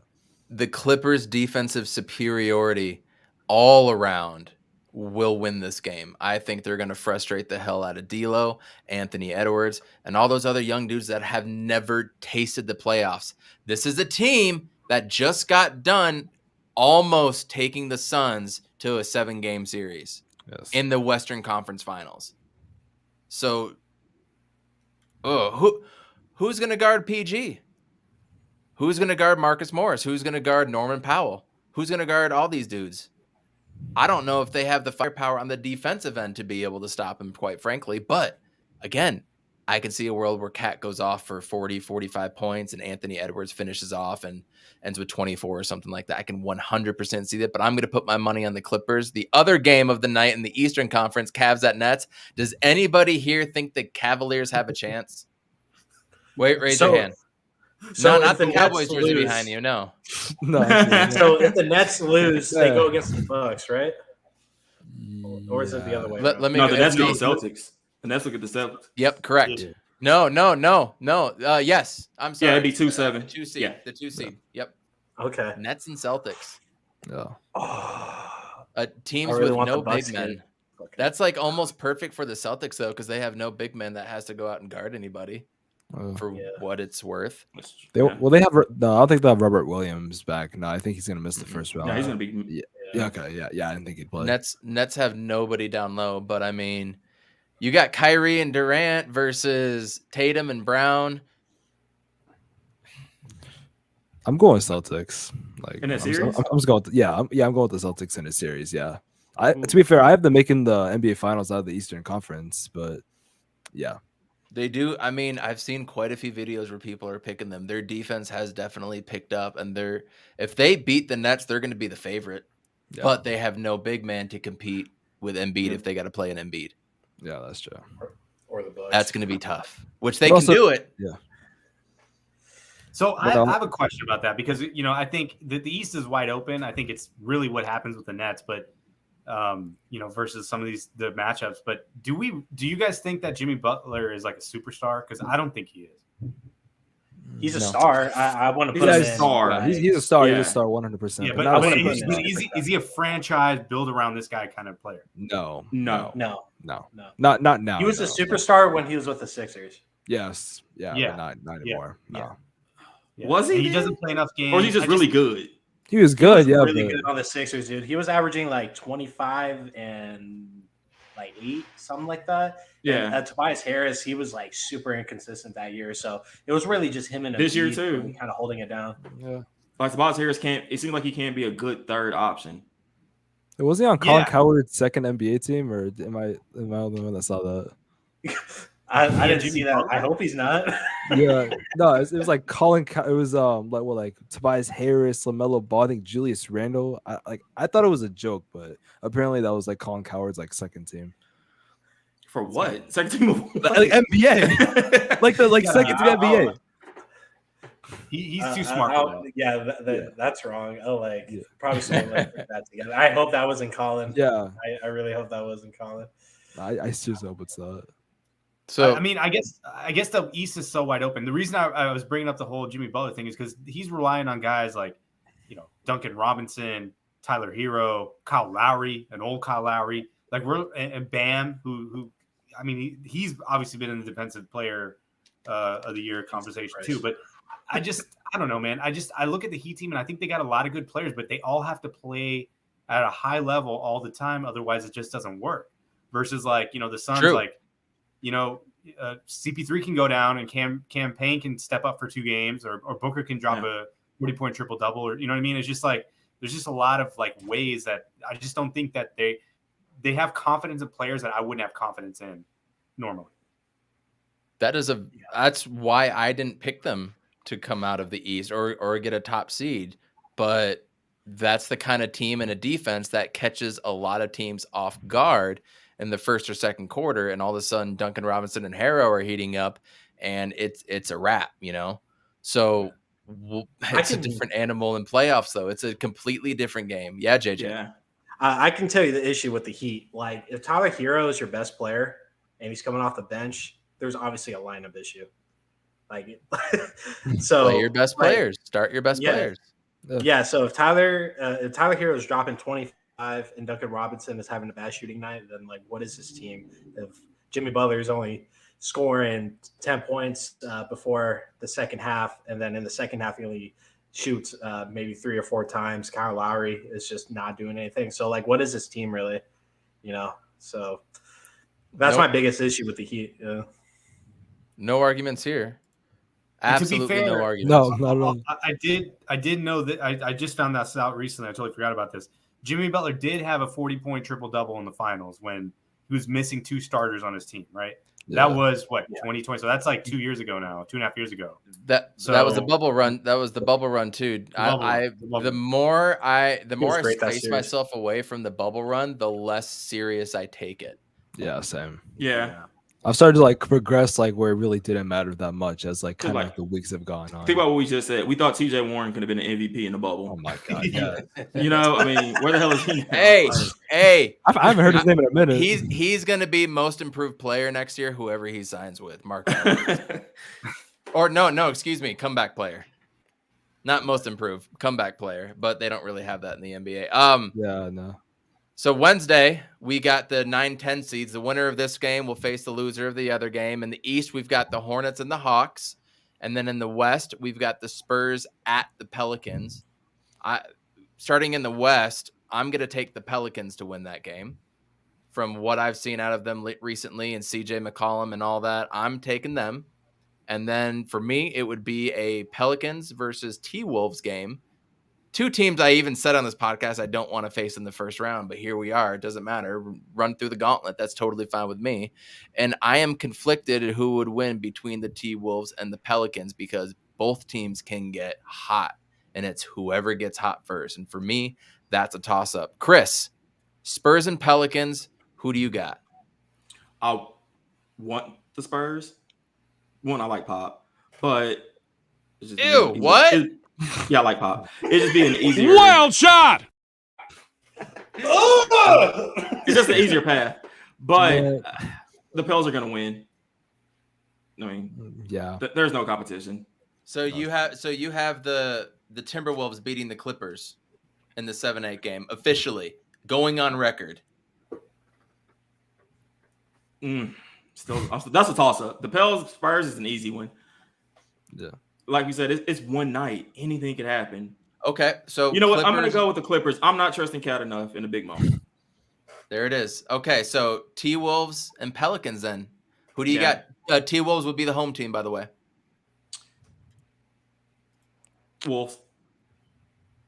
the Clippers' defensive superiority all around will win this game. I think they're going to frustrate the hell out of D'Lo, Anthony Edwards, and all those other young dudes that have never tasted the playoffs. This is a team that just got done almost taking the Suns to a 7-game series Yes. in the Western Conference Finals. So, who's going to guard PG? Who's going to guard Marcus Morris? Who's going to guard Norman Powell? Who's going to guard all these dudes? I don't know if they have the firepower on the defensive end to be able to stop him, quite frankly. But again, I can see a world where Cat goes off for 40, 45 points and Anthony Edwards finishes off and ends with 24 or something like that. I can 100% see that, but I'm going to put my money on the Clippers. The other game of the night in the Eastern Conference, Cavs at Nets. Does anybody here think the Cavaliers have a chance? Wait, raise your hand. So No, if not the Nets Cowboys jersey lose- behind you. No. No, actually, So if the Nets lose, they Yeah. go against the Bucks, right? Or is it the other way? Let around? me. No, the Nets no, beat the Celtics. The Nets look at the Celtics. Yep, correct. Yeah. No. Yes, I'm sorry. Yeah, it'd be 2-7. The 2 seed. Yeah. The 2 seed. Yep. Okay. Nets and Celtics. yeah. Oh, Teams I really with want no the Bucks big to get men. it. That's like almost perfect for the Celtics though, because they have no big men that has to go out and guard anybody. For Yeah. what it's worth. They they have no. I don't think they'll have Robert Williams back. No, I think he's gonna miss the first round. Yeah, he's gonna be. Yeah. Okay. Yeah. I didn't think he'd play. Nets have nobody down low, but I mean, you got Kyrie and Durant versus Tatum and Brown. I'm going Celtics. Like In a I'm series? I'm just going. I'm going with the Celtics in a series. Yeah. To be fair, I have them making the NBA Finals out of the Eastern Conference, but yeah. They do. I mean, I've seen quite a few videos where people are picking them. Their defense has definitely picked up, and if they beat the Nets, they're going to be the favorite. Yeah. But they have no big man to compete with Embiid if they got to play an Embiid. Yeah, that's true. Or the Bucks. That's going to be tough. Which they But can also- do it. Yeah. So I But, have a question about that because I think the East is wide open. I think it's really what happens with the Nets, but versus some of the matchups. But do you guys think that Jimmy Butler is like a superstar? Because I don't think he is. He's a No. star. I want to He's put a him in. star. but- He's a star. Yeah. He's a star 100%. Yeah, but but not wait, a he's- superstar. is he a franchise build around this guy kind of player? No. No. No. Not now. He was no. a superstar when he was with the Sixers. Yes. Yeah. Yeah. But not Yeah. anymore. No. Yeah. Yeah. Was he And he then? doesn't play enough games. Or is he just really good? He was good. He was Yeah. really but good on the Sixers, dude. He was averaging like 25 and like 8, something like that. Yeah. And, Tobias Harris, he was like super inconsistent that year. So it was really just him and This year, Embiid too. really kind of holding it down. yeah. Like Tobias Harris can't. It seems like he can't be a good third option. Was he on Colin Yeah. Coward's second NBA team, or am I the one that saw that? I didn't Jimmy see that. Butler? I hope he's not. Yeah, no, it was like Colin. It was like Tobias Harris, LaMelo Ball, I think Julius Randle. I thought it was a joke, but apparently that was like Colin Coward's like second team, For what? Second team of what? like NBA, like the Yeah, second team NBA. He's too smart for that. Yeah. That's wrong. Yeah. Probably something like that together. I hope that wasn't Colin. Yeah, I really hope that wasn't Colin. I just hope it's not. So I mean, I guess the East is so wide open. The reason I was bringing up the whole Jimmy Butler thing is because he's relying on guys like, Duncan Robinson, Tyler Hero, Kyle Lowry, an old Kyle Lowry, and Bam, who I mean, he's obviously been in the defensive player of the year conversation too. But I don't know, man. I look at the Heat team and I think they got a lot of good players, but they all have to play at a high level all the time. Otherwise, it just doesn't work. Versus the Suns, True. CP3 can go down and Cam Payne can step up for 2 games, or Booker can drop a 40-point triple-double, or you know what I mean? It's just like there's just a lot of ways that I just don't think that they have confidence in players that I wouldn't have confidence in normally. that's why I didn't pick them to come out of the East or get a top seed, but that's the kind of team and a defense that catches a lot of teams off guard. in the first or second quarter, and all of a sudden Duncan Robinson and Harrow are heating up, and it's a wrap, So it's a different animal in playoffs, though. It's a completely different game. Yeah, JJ. Yeah. I can tell you the issue with the Heat. Like, if Tyler Hero is your best player and he's coming off the bench, there's obviously a lineup issue. Like, so play your best players. Start your best players. Yeah. So if Tyler Hero is dropping 25 and Duncan Robinson is having a bad shooting night, then like, what is this team? If Jimmy Butler is only scoring 10 points before the second half, and then in the second half he only shoots maybe 3 or 4 times. Kyle Lowry is just not doing anything. So like, what is this team really? So that's my biggest issue with the Heat. No arguments here. Absolutely fair, no arguments. No, not at all. I did know that. I just found that out recently. I totally forgot about this. Jimmy Butler did have a 40-point triple-double in the finals when he was missing 2 starters on his team, right? Yeah. That was 2020. So that's like 2 years ago now, 2.5 years ago. That was the bubble run. That was the bubble run too. The more I space myself away from the bubble run, the less serious I take it. Yeah, same. Yeah. I've started to like progress like where it really didn't matter that much as like kind of like the weeks have gone on. Think about what we just said. We thought TJ Warren could have been an MVP in the bubble. Oh my god! Yeah. I mean, where the hell is he now? Hey! I haven't heard his name in a minute. He's gonna be most improved player next year, whoever he signs with. Mark that. Or no, excuse me, comeback player. Not most improved, comeback player, but they don't really have that in the NBA. Yeah, no. So Wednesday, we got the 9-10 seeds. The winner of this game will face the loser of the other game. In the East, we've got the Hornets and the Hawks. And then in the West, we've got the Spurs at the Pelicans. Starting in the West, I'm going to take the Pelicans to win that game. From what I've seen out of them recently and CJ McCollum and all that, I'm taking them. And then for me, it would be a Pelicans versus T-Wolves game. 2 teams I even said on this podcast I don't want to face in the first round, but here we are. It doesn't matter. Run through the gauntlet. That's totally fine with me. And I am conflicted at who would win between the T-Wolves and the Pelicans because both teams can get hot, and it's whoever gets hot first. And for me, that's a toss-up. Chris, Spurs and Pelicans, who do you got? I want the Spurs. One, I like Pop, but it's just what? Yeah, I like Pop. It's just being easier. Wild shot. It's just an easier path, but the Pels are going to win. I mean, yeah, there's no competition. So you have the Timberwolves beating the Clippers in the 7-8 game officially going on record. Still, that's a toss-up. The Pels Spurs is an easy one. Yeah. Like we said, it's one night. Anything could happen. Okay, so you know what? I'm going to go with the Clippers. I'm not trusting Cat enough in a big moment. There it is. Okay, so T-Wolves and Pelicans then. Who do you got? T-Wolves would be the home team, by the way. Wolves.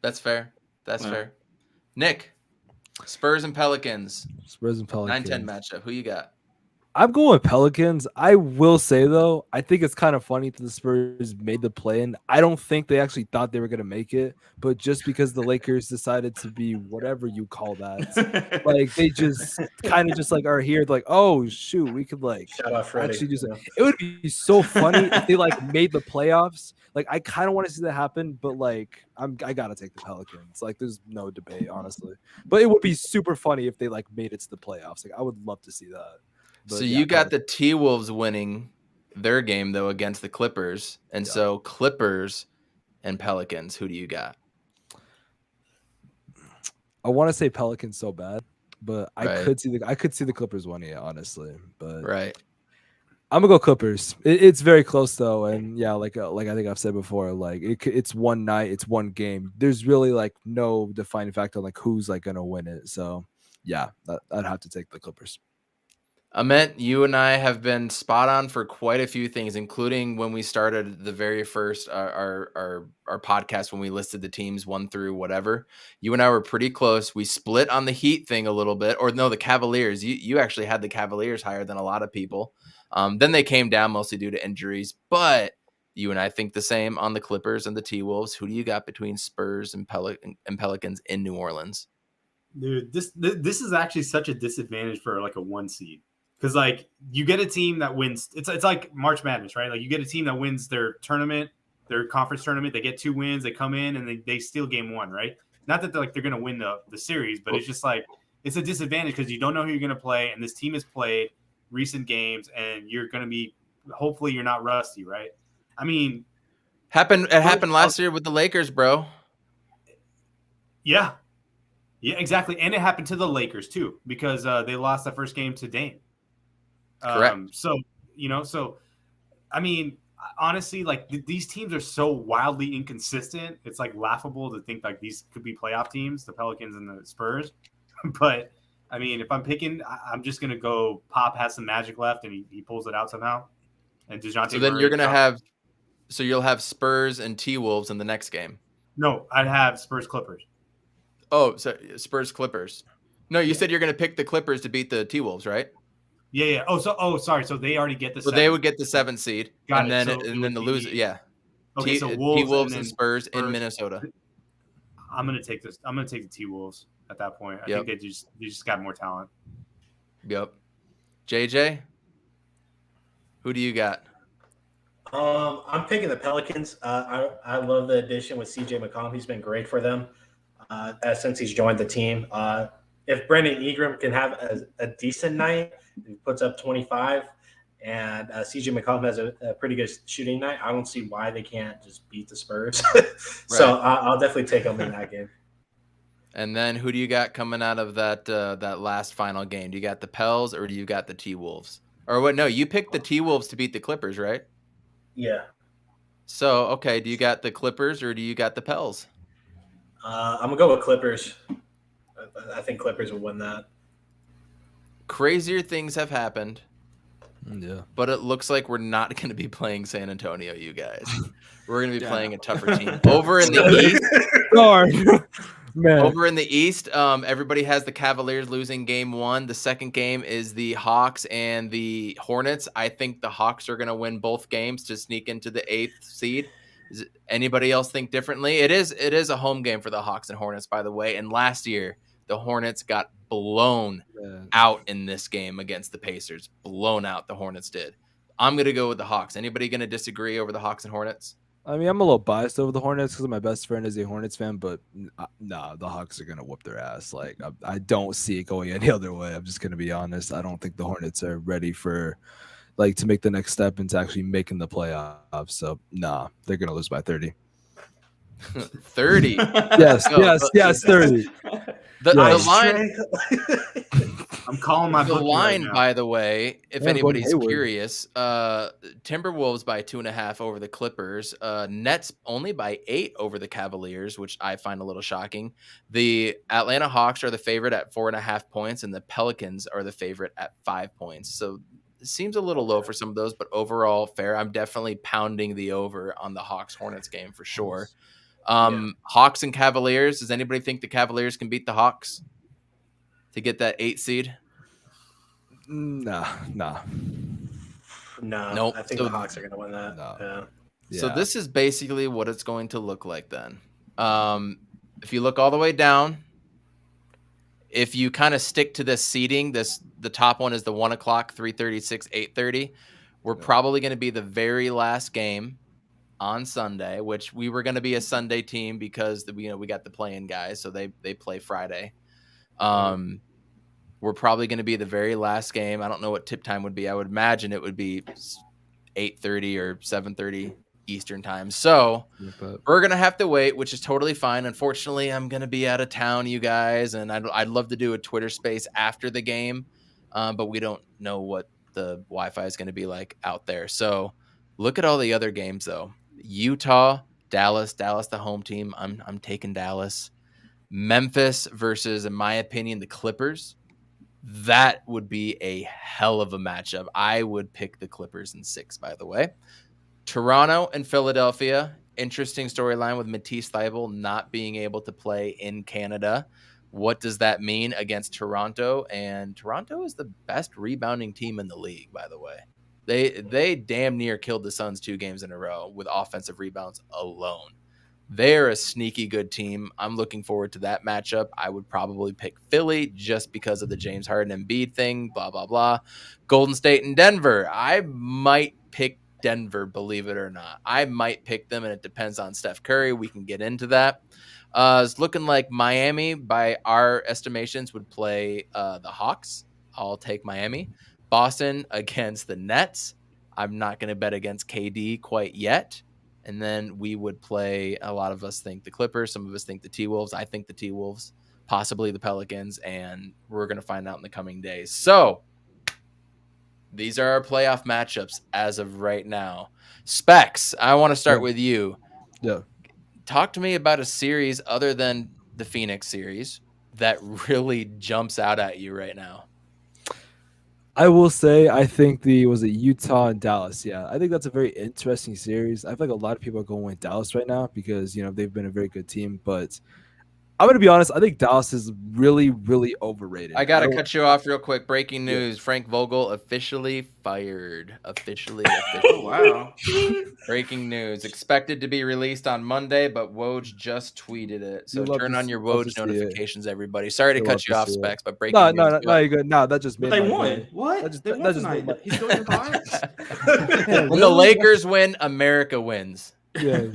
That's fair. That's fair. Nick, Spurs and Pelicans. Spurs and Pelicans. 9-10 matchup. Who you got? I'm going with Pelicans. I will say, though, I think it's kind of funny that the Spurs made the play-in. I don't think they actually thought they were going to make it, but just because the Lakers decided to be whatever you call that, like they just kind of just like are here, like, oh, shoot, we could like shout out Freddie. Actually do something. It would be so funny if they like made the playoffs. Like, I kind of want to see that happen, but like I got to take the Pelicans. Like, there's no debate, honestly. But it would be super funny if they like made it to the playoffs. Like, I would love to see that. But, so you got the T-Wolves winning their game, though, against the Clippers. And so Clippers and Pelicans, who do you got? I want to say Pelicans so bad, but I could see the Clippers winning it, honestly. But I'm gonna go Clippers. It's very close though, and like I think I've said before, like it's one night, it's one game. There's really like no defining factor on like who's like gonna win it. So yeah, I'd have to take the Clippers. Amit, you and I have been spot on for quite a few things, including when we started the very first our podcast when we listed the teams 1 through whatever. You and I were pretty close. We split on the Heat thing a little bit, or no, the Cavaliers. You actually had the Cavaliers higher than a lot of people. Then they came down mostly due to injuries, but you and I think the same on the Clippers and the T-Wolves. Who do you got between Spurs and Pelicans in New Orleans? Dude, this is actually such a disadvantage for like a 1 seed. Because like you get a team that wins, it's like March Madness, right? Like you get a team that wins their tournament, their conference tournament, they get 2 wins, they come in and they steal game 1, right? Not that they're going to win the series, but it's just like it's a disadvantage because you don't know who you're going to play, and this team has played recent games, and you're going to be hopefully you're not rusty, right? I mean, it happened last year with the Lakers, bro. Yeah, exactly, and it happened to the Lakers too because they lost that first game to Dame. Correct. So I mean, honestly, like these teams are so wildly inconsistent. It's like laughable to think like these could be playoff teams, the Pelicans and the Spurs. But I mean, if I'm picking, I'm just gonna go. Pop has some magic left, and he pulls it out somehow. And DeJounte. So then you're gonna have, so you'll have Spurs and T-Wolves in the next game. No, I'd have Spurs Clippers. Oh, so Spurs Clippers. No, you said you're gonna pick the Clippers to beat the T-Wolves, right? Yeah. Sorry. So they already get the. So they would get the 7th seed, and then the loser. Yeah. Okay, so Wolves T-Wolves and Spurs in Minnesota. I'm gonna take this. I'm gonna take the T-Wolves at that point. I think they just got more talent. Yep. JJ, who do you got? I'm picking the Pelicans. I love the addition with CJ McCollum. He's been great for them since he's joined the team. If Brandon Ingram can have a decent night, he puts up 25, and CJ McCollum has a pretty good shooting night, I don't see why they can't just beat the Spurs. So I'll definitely take them in that game. And then who do you got coming out of that last final game? Do you got the Pels or do you got the T-Wolves? Or what? No, you picked the T-Wolves to beat the Clippers, right? Yeah. So, okay, do you got the Clippers or do you got the Pels? I'm going to go with Clippers. I think Clippers will win that. Crazier things have happened. Yeah. But it looks like we're not going to be playing San Antonio, you guys. We're going to be playing a tougher team. Over in the East. Sorry. Man. Over in the East, everybody has the Cavaliers losing game 1. The second game is the Hawks and the Hornets. I think the Hawks are going to win both games to sneak into the 8th seed. Does anybody else think differently? It is a home game for the Hawks and Hornets, by the way. And last year, the Hornets got blown out in this game against the Pacers. Blown out, the Hornets did. I'm going to go with the Hawks. Anybody going to disagree over the Hawks and Hornets? I mean, I'm a little biased over the Hornets because my best friend is a Hornets fan, but nah, the Hawks are going to whoop their ass. Like, I don't see it going any other way. I'm just going to be honest. I don't think the Hornets are ready for, like, to make the next step into actually making the playoffs. So, nah, they're going to lose by 30. 30? Yes, 30. The line. I'm calling my the line, right by the way, if anybody's curious, Timberwolves by 2.5 over the Clippers. Nets only by 8 over the Cavaliers, which I find a little shocking. The Atlanta Hawks are the favorite at 4.5 points, and the Pelicans are the favorite at 5 points. So it seems a little low for some of those, but overall fair. I'm definitely pounding the over on the Hawks-Hornets game for sure. Hawks and Cavaliers. Does anybody think the Cavaliers can beat the Hawks to get that 8 seed? Nah. No, Nope. I think the Hawks are going to win that. No. Yeah. So this is basically what it's going to look like then. If you look all the way down, if you kind of stick to this seeding, the top one is the 1 o'clock, 3:36, 8:30. We're probably going to be the very last game on Sunday, which we were going to be a Sunday team because we got the play-in guys, so they play Friday. We're probably going to be the very last game. I don't know what tip time would be. I would imagine it would be 8:30 or 7:30 Eastern time. So we're going to have to wait, which is totally fine. Unfortunately, I'm going to be out of town, you guys, and I'd love to do a Twitter space after the game, but we don't know what the Wi-Fi is going to be like out there. So look at all the other games, though. Utah, Dallas, the home team. I'm taking Dallas. Memphis versus, in my opinion, the Clippers. That would be a hell of a matchup. I would pick the Clippers in 6, by the way. Toronto and Philadelphia. Interesting storyline with Matisse Thybulle not being able to play in Canada. What does that mean against Toronto? And Toronto is the best rebounding team in the league, by the way. They damn near killed the Suns 2 games in a row with offensive rebounds alone. They're a sneaky good team. I'm looking forward to that matchup. I would probably pick Philly just because of the James Harden Embiid thing, blah, blah, blah. Golden State and Denver. I might pick Denver, believe it or not. I might pick them, and it depends on Steph Curry. We can get into that. It's looking like Miami, by our estimations, would play the Hawks. I'll take Miami. Boston against the Nets. I'm not going to bet against KD quite yet. And then we would play, a lot of us think the Clippers. Some of us think the T-Wolves. I think the T-Wolves, possibly the Pelicans. And we're going to find out in the coming days. So these are our playoff matchups as of right now. Spex, I want to start with you. Yeah. Talk to me about a series other than the Phoenix series that really jumps out at you right now. I will say, I think was it Utah and Dallas? Yeah, I think that's a very interesting series. I feel like a lot of people are going with Dallas right now because they've been a very good team. But I'm gonna be honest, I think Dallas is really, really overrated. I gotta cut you off real quick. Breaking news: Frank Vogel officially fired. Officially. Oh, wow. Breaking news: expected to be released on Monday, but Woj just tweeted it. So turn on your Woj notifications, everybody. Sorry to cut you off, Specs, but breaking news. No, you're good. No, that just made they my won. day. What? They won tonight. He's still in fire. When the Lakers win, America wins. Yeah.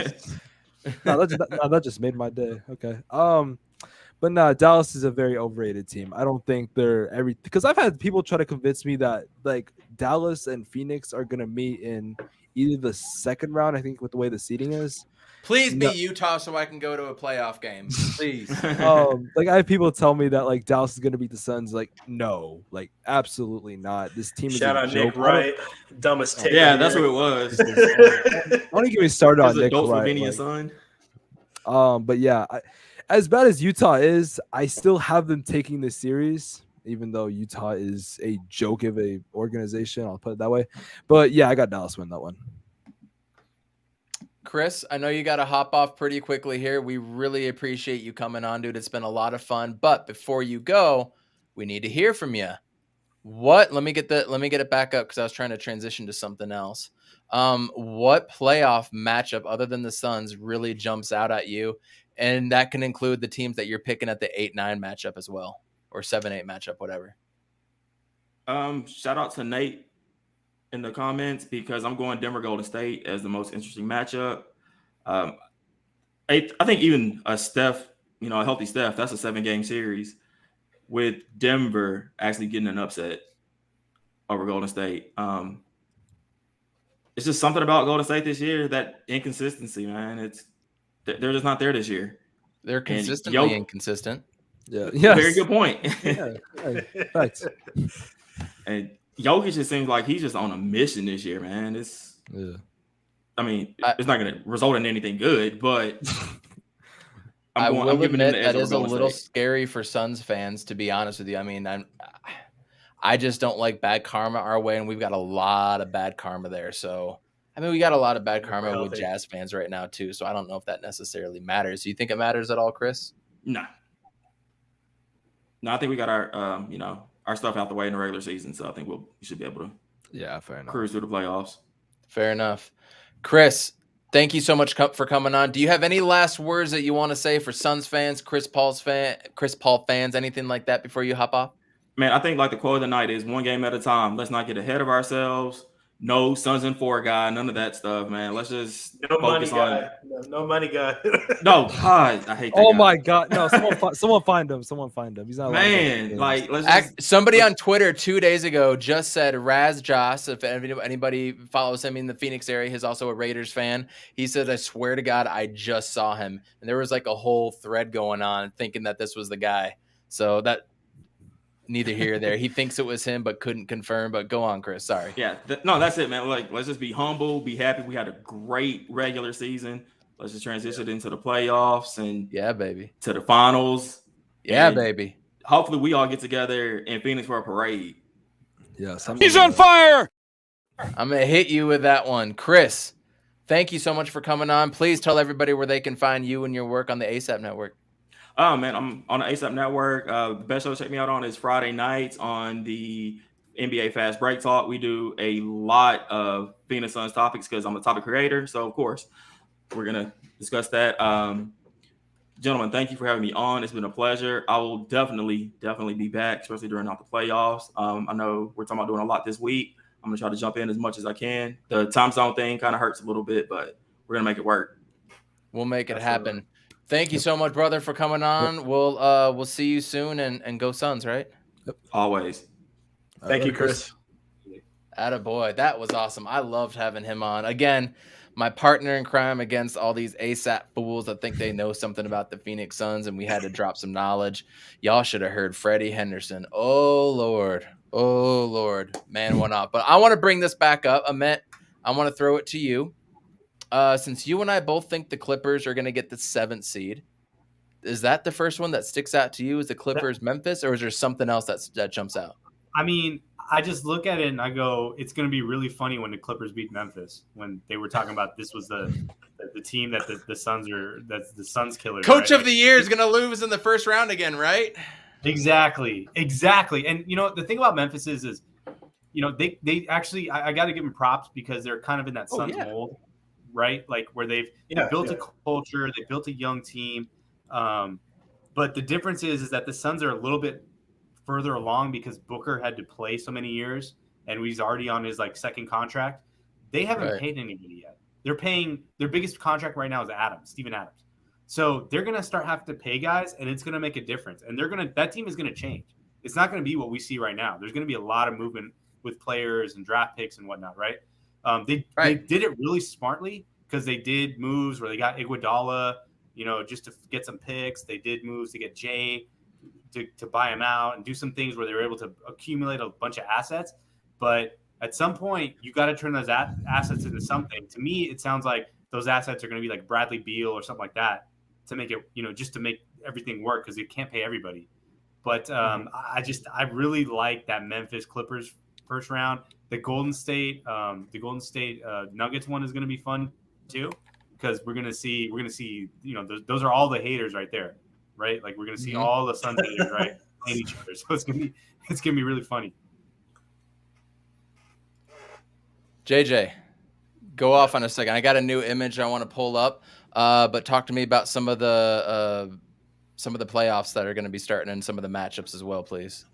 That just made my day. Okay. But no, Dallas is a very overrated team. I don't think they're because I've had people try to convince me that like Dallas and Phoenix are gonna meet in either the second round, I think, with the way the seeding is. Please be Utah so I can go to a playoff game. Please. Like I have people tell me that like Dallas is gonna beat the Suns. Like, no, like absolutely not. This team is shout out Nick Wright, dumbest take. Yeah, that's what it was. Don't even get me started on Nick Wright. Like, but yeah, as bad as Utah is, I still have them taking this series, even though Utah is a joke of a organization. I'll put it that way. But yeah, I got Dallas win that one. Chris, I know you got to hop off pretty quickly here. We really appreciate you coming on, dude. It's been a lot of fun. But before you go, we need to hear from you. Let me get it back up because I was trying to transition to something else. What playoff matchup other than the Suns really jumps out at you? And that can include the teams that you're picking at the 8-9 matchup as well, or 7-8 matchup, whatever. Shout out to Nate in the comments because I'm going Denver Golden State as the most interesting matchup. I think even a Steph, a healthy Steph, that's a 7-game series with Denver actually getting an upset over Golden State. It's just something about Golden State this year, that inconsistency, man. They're just not there this year. They're consistently inconsistent. Yeah. Yes. Very good point. Yeah. Right. And Jokic just seems like he's just on a mission this year, man. It's not going to result in anything good, but I'm admit that is a little scary for Suns fans, to be honest with you. I mean, I just don't like bad karma our way, and we've got a lot of bad karma there. So, we got a lot of bad karma with Jazz fans right now too. So I don't know if that necessarily matters. Do you think it matters at all, Chris? No, I think we got our our stuff out the way in the regular season, so I think we should be able to fair enough. cruise through the playoffs. Fair enough. Chris, thank you so much for coming on. Do you have any last words that you want to say for Suns fans, Chris Paul fans, anything like that before you hop off? Man, I think like the quote of the night is one game at a time. Let's not get ahead of ourselves. No Suns and 4 guy, none of that stuff, man. Let's just focus on no money guy. No, God, I hate that. Oh guy. my God, no! Someone find him. Someone find him. He's not. Man, like somebody on Twitter 2 days ago just said Raz Joss. If anybody follows him in the Phoenix area, he's also a Raiders fan. He said, "I swear to God, I just saw him," and there was like a whole thread going on thinking that this was the guy. So that. Neither here or there. He thinks it was him, but couldn't confirm. But go on, Chris. Sorry. Yeah. That's it, man. Like, let's just be humble, be happy. We had a great regular season. Let's just transition into the playoffs and baby, to the finals. Yeah, baby. Hopefully, we all get together in Phoenix for a parade. Yes, he's on fire. I'm gonna hit you with that one, Chris. Thank you so much for coming on. Please tell everybody where they can find you and your work on the ASAP Network. Oh, man, I'm on the ASAP Network. The best show to check me out on is Friday nights on the NBA Fast Break Talk. We do a lot of Phoenix Suns topics because I'm a topic creator. So, of course, we're gonna discuss that. Gentlemen, thank you for having me on. It's been a pleasure. I will definitely be back, especially during the playoffs. I know we're talking about doing a lot this week. I'm going to try to jump in as much as I can. The time zone thing kind of hurts a little bit, but we're going to make it work. We'll make it happen. Thank you so much, brother, for coming on. We'll see you soon and go Suns, right? Always. Thank you, Chris. Attaboy. That was awesome. I loved having him on. Again, my partner in crime against all these ASAP fools that think they know something about the Phoenix Suns, and we had to drop some knowledge. Y'all should have heard Freddie Henderson. Oh, Lord. Man went off. But I want to bring this back up. Amit, I want to throw it to you. Since you and I both think the Clippers are going to get the 7th seed, is that the first one that sticks out to you? Is the Clippers Memphis, or is there something else that jumps out? I mean, I just look at it and I go, it's going to be really funny when the Clippers beat Memphis, when they were talking about this was the team that the Suns are, that's the Suns killers. Coach of the year is going to lose in the first round again, right? Exactly. And, the thing about Memphis is they actually, I got to give them props because they're kind of in that Suns mold, right? Like where they've built a culture, they built a young team. But the difference is that the Suns are a little bit further along because Booker had to play so many years and he's already on his second contract. They haven't paid anybody yet. They're paying their biggest contract right now is Steven Adams. So they're going to have to pay guys and it's going to make a difference. And that team is going to change. It's not going to be what we see right now. There's going to be a lot of movement with players and draft picks and whatnot. Right. They did it really smartly because they did moves where they got Iguodala, just to get some picks. They did moves to get Jay, to buy him out and do some things where they were able to accumulate a bunch of assets. But at some point, you got to turn those assets into something. To me, it sounds like those assets are going to be like Bradley Beal or something like that to make it, just to make everything work because you can't pay everybody. But I really like that Memphis Clippers first round. The Golden State Nuggets one is going to be fun too because we're going to see those are all the haters right there. Right, like we're gonna see all the Suns haters, right, playing each other. So it's gonna be really funny. JJ, go off on a second. I got a new image I want to pull up, but talk to me about some of the playoffs that are going to be starting and some of the matchups as well, please.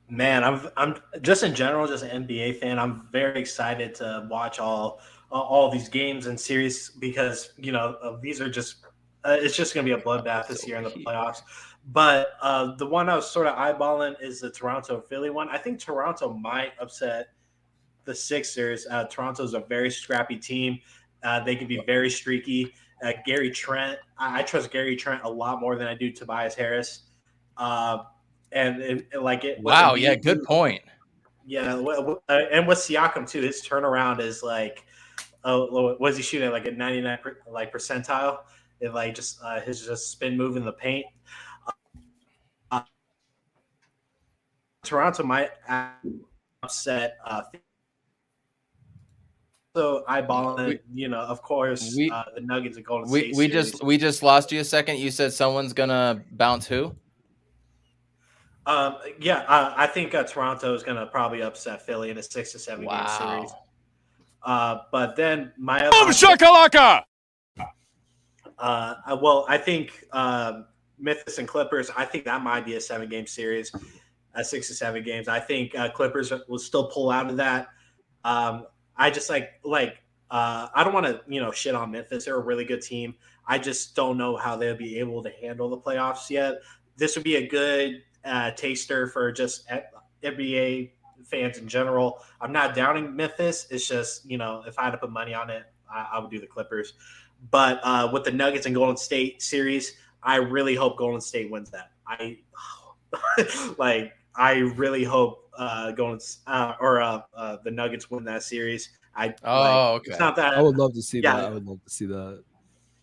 Man, I'm just in general just an NBA fan. I'm very excited to watch all these games and series because these are just. It's just going to be a bloodbath this year in the playoffs. But the one I was sort of eyeballing is the Toronto-Philly one. I think Toronto might upset the Sixers. Toronto's a very scrappy team. They can be very streaky. Gary Trent, I trust Gary Trent a lot more than I do Tobias Harris. Wow, yeah, good point. Yeah, and with Siakam too, his turnaround is like, what is he shooting at, like a 99 percentile? It his spin move in the paint. Toronto might upset. So eyeballing, of course, the Nuggets and Golden State. We just lost you a second. You said someone's gonna bounce who? I think Toronto is gonna probably upset Philly in a 6 to 7 game series. But then my shakalaka. I think Memphis and Clippers, I think that might be a 7-game series, 6 to 7 games. I think Clippers will still pull out of that. I just I don't want to, shit on Memphis. They're a really good team. I just don't know how they'll be able to handle the playoffs yet. This would be a good taster for just NBA fans in general. I'm not doubting Memphis. It's just, if I had to put money on it, I would do the Clippers. But with the Nuggets and Golden State series, I really hope Golden State wins that. I really hope the Nuggets win that series. Okay. It's not that I would love to see that. I would love to see that.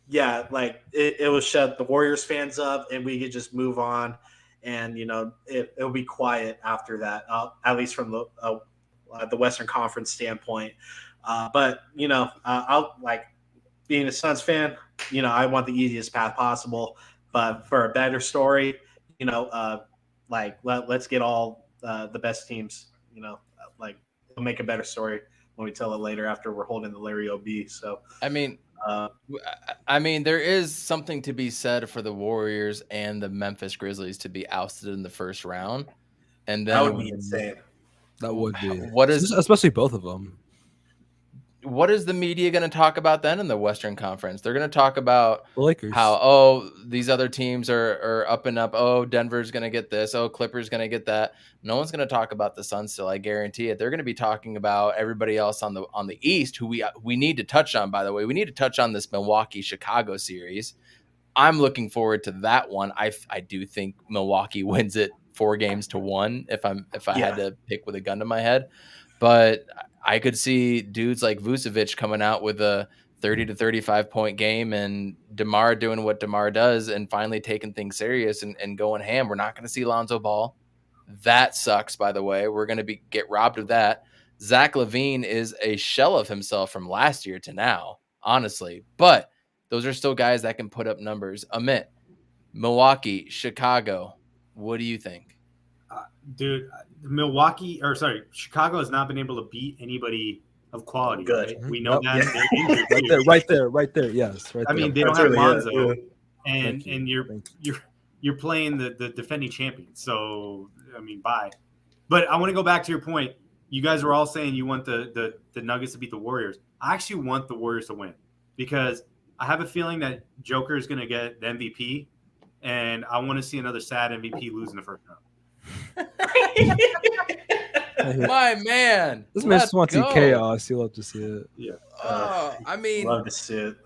Yeah, it will shut the Warriors fans up, and we could just move on, and it'll be quiet after that, at least from the Western Conference standpoint. But I'll being a Suns fan, I want the easiest path possible. But for a better story, let's get all the best teams. We'll make a better story when we tell it later after we're holding the Larry OB. So I mean, I mean, there is something to be said for the Warriors and the Memphis Grizzlies to be ousted in the first round, and then That would be insane. That would be. What is, especially both of them. What is the media going to talk about then in the Western Conference? They're going to talk about The Lakers. how, these other teams are up and up. Oh, Denver's going to get this. Oh, Clippers going to get that. No one's going to talk about the Suns still. I guarantee it. They're going to be talking about everybody else on the East, who we need to touch on. By the way, we need to touch on this Milwaukee-Chicago series. I'm looking forward to that one. I do think Milwaukee wins it 4-1 if I had to pick with a gun to my head, but I could see dudes like Vucevic coming out with a 30 to 35 point game and DeMar doing what DeMar does and finally taking things serious and going ham. We're not going to see Lonzo Ball. That sucks, by the way. We're going to get robbed of that. Zach LaVine is a shell of himself from last year to now, honestly. But those are still guys that can put up numbers. Amit, Milwaukee, Chicago, what do you think? Dude, Chicago has not been able to beat anybody of quality. Good. Right? We know that. Yeah. They're injured, Right there. Yes, right I there. mean, they don't That's have really Lonzo, it. and you're playing the defending champion. So I mean, bye. But I want to go back to your point. You guys were all saying you want the Nuggets to beat the Warriors. I actually want the Warriors to win because I have a feeling that Joker is going to get the MVP, and I want to see another sad MVP lose in the first round. My man, This man just wants to see chaos. You'll love to see it. Yeah. I mean, Love to see it.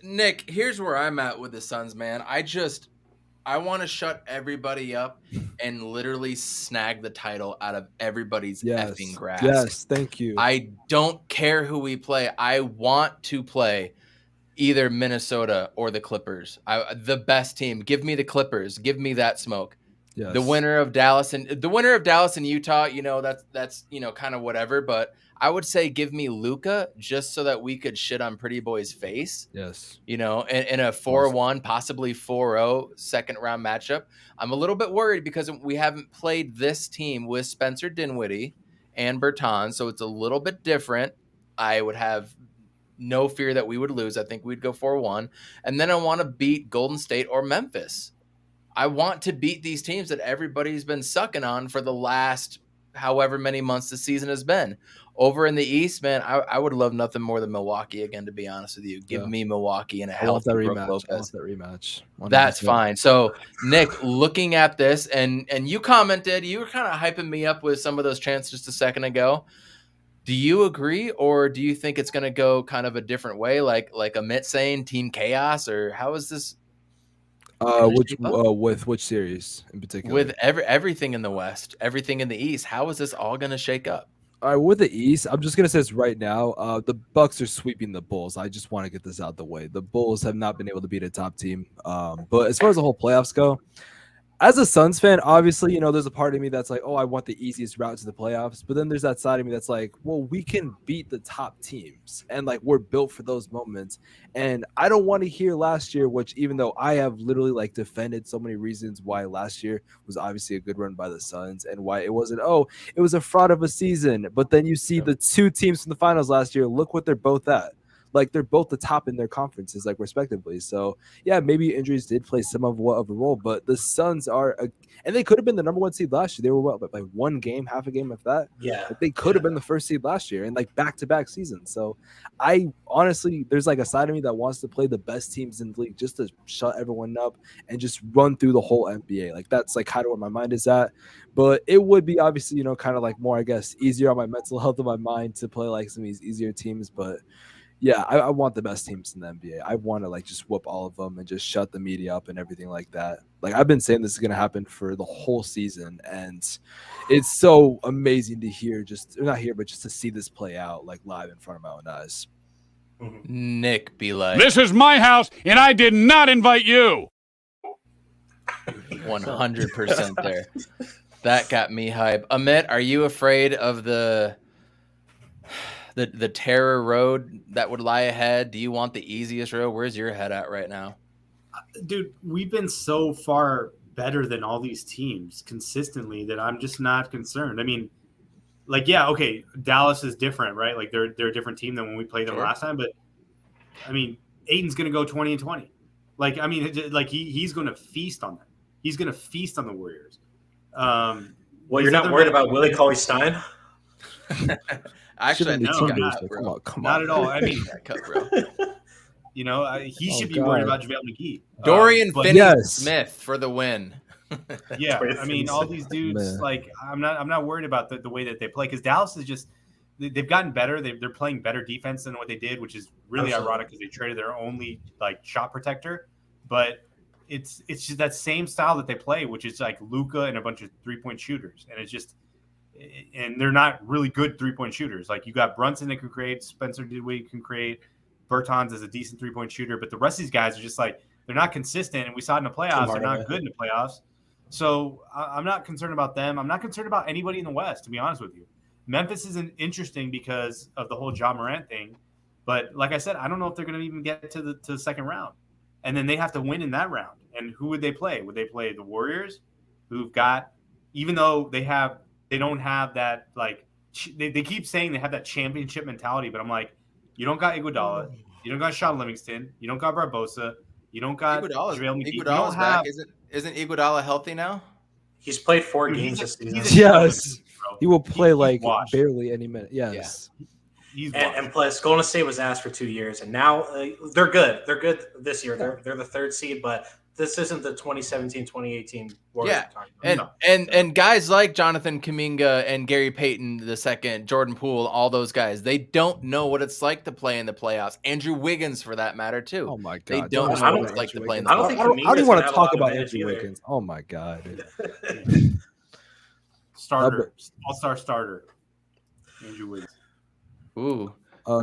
Nick, here's where I'm at with the Suns, man. I want to shut everybody up and literally snag the title out of everybody's effing grasp. Yes, thank you. I don't care who we play. I want to play either Minnesota or the Clippers. The best team. Give me the Clippers. Give me that smoke. Yes. The winner of Dallas and Utah, that's kind of whatever, but I would say give me Luka just so that we could shit on Pretty Boy's face. Yes. In a 4-1, possibly 4-0 second round matchup. I'm a little bit worried because we haven't played this team with Spencer Dinwiddie and Bertans, so it's a little bit different. I would have no fear that we would lose. I think we'd go 4-1. And then I want to beat Golden State or Memphis. I want to beat these teams that everybody's been sucking on for the last however many months the season has been. Over in the East, man, I would love nothing more than Milwaukee again, to be honest with you. Give me Milwaukee and a healthy Brook Lopez. I want that rematch. That's fine. So, Nick, looking at this, and you commented, you were kind of hyping me up with some of those chants just a second ago. Do you agree, or do you think it's going to go kind of a different way, like Amit saying Team Chaos, or how is this? With which series in particular? With everything in the West, everything in the East. How is this all going to shake up? All right, with the East, I'm just gonna say this right now. The Bucks are sweeping the Bulls. I just want to get this out the way. The Bulls have not been able to beat a top team. But as far as the whole playoffs go, as a Suns fan, obviously, there's a part of me that's like, oh, I want the easiest route to the playoffs. But then there's that side of me that's like, well, we can beat the top teams. And, we're built for those moments. And I don't want to hear last year, which even though I have literally, defended so many reasons why last year was obviously a good run by the Suns and why it wasn't, it was a fraud of a season. But then you see the two teams from the finals last year, look what they're both at. They're both the top in their conferences, respectively. So, yeah, maybe injuries did play somewhat of a role, but the Suns and they could have been the number one seed last year. They were one game, half a game, if that. Yeah. They could have been the first seed last year and back-to-back seasons. So, I honestly, there's a side of me that wants to play the best teams in the league just to shut everyone up and just run through the whole NBA. That's kind of where my mind is at. But it would be obviously, kind of more, I guess, easier on my mental health and my mind to play some of these easier teams. But yeah, I want the best teams in the NBA. I want to just whoop all of them and just shut the media up and everything like that. I've been saying this is going to happen for the whole season, and it's so amazing to hear just to see this play out live in front of my own eyes. Nick, be like, this is my house, and I did not invite you. 100% there. That got me hype. Amit, are you afraid of the terror road that would lie ahead? Do you want the easiest road? Where's your head at right now? Dude, we've been so far better than all these teams consistently that I'm just not concerned. I mean, Dallas is different, right? They're a different team than when we played them last time. But I mean, Ayton's going to go 20 and 20. Like, I mean, like he's going to feast on them. He's going to feast on the Warriors. Well, you're not worried about Willie Cauley-Stein? Actually, no, not at all. I mean, bro. You know, he should be worried about JaVale McGee. Dorian Finney-Smith for the win. Yeah, I mean, all these dudes, like, I'm not worried about the way that they play, because Dallas is just they've gotten better. They're playing better defense than what they did, which is really ironic because they traded their only like shot protector. But it's just that same style that they play, which is like Luka and a bunch of 3-point shooters, and it's just. And they're not really good 3-point shooters. Like you got Brunson that can create, Spencer Dinwiddie can create, Bertans is a decent 3-point shooter, but the rest of these guys are just like they're not consistent. And we saw it in the playoffs; they're not good in the playoffs. So I'm not concerned about them. I'm not concerned about anybody in the West, to be honest with you. Memphis isn't interesting because of the whole Ja Morant thing, but like I said, I don't know if they're going to even get to the second round, and then they have to win in that round. And who would they play? Would they play the Warriors, who've got, even though they don't have that, like, they keep saying they have that championship mentality, but I'm like, you don't got Iguodala, you don't got Sean Livingston, you don't got Barbosa, you don't got JaVale McGee. Iguodala's back. Isn't Iguodala healthy now? He's played 4 games this season. Yes. He will play barely any minute. Yes. Yeah. And plus, Golden State was asked for 2 years, and now they're good. They're good this year. They're the 3rd seed, but this isn't the 2017-2018 Warriors. Yeah, and guys like Jonathan Kuminga and Gary Payton II, Jordan Poole, all those guys, they don't know what it's like to play in the playoffs. Andrew Wiggins, for that matter, too. Oh my God, they don't know what it's like to play in the playoffs. I don't want to talk about Andrew Wiggins. Oh my God, all-star starter, Andrew Wiggins. Ooh.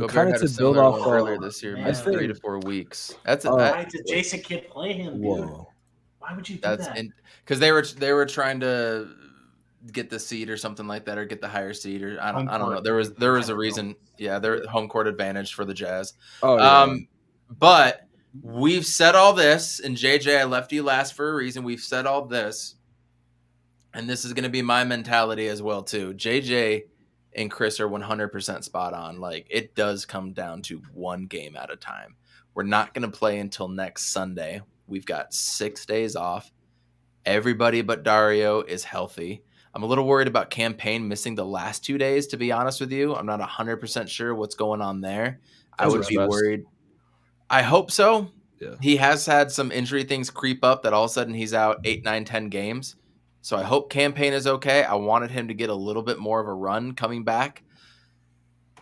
Kind of to build off earlier this year, missed 3 to 4 weeks. Why did Jason Kidd play him, dude? Why would you do that? Because they were trying to get the seed or something like that, or get the higher seed, or I don't know. There was a reason. Yeah, their home court advantage for the Jazz. But we've said all this, and JJ, I left you last for a reason. We've said all this, and this is going to be my mentality as well too. JJ and Chris are 100% spot on. Like, it does come down to one game at a time. We're not going to play until next Sunday. We've got 6 days off. Everybody but Dario is healthy. I'm a little worried about Campaign missing the last 2 days, to be honest with you. I'm not 100% sure what's going on there. I would be worried. I hope so. Yeah. He has had some injury things creep up that all of a sudden he's out 8, 9, 10 games. So I hope Campaign is okay. I wanted him to get a little bit more of a run coming back.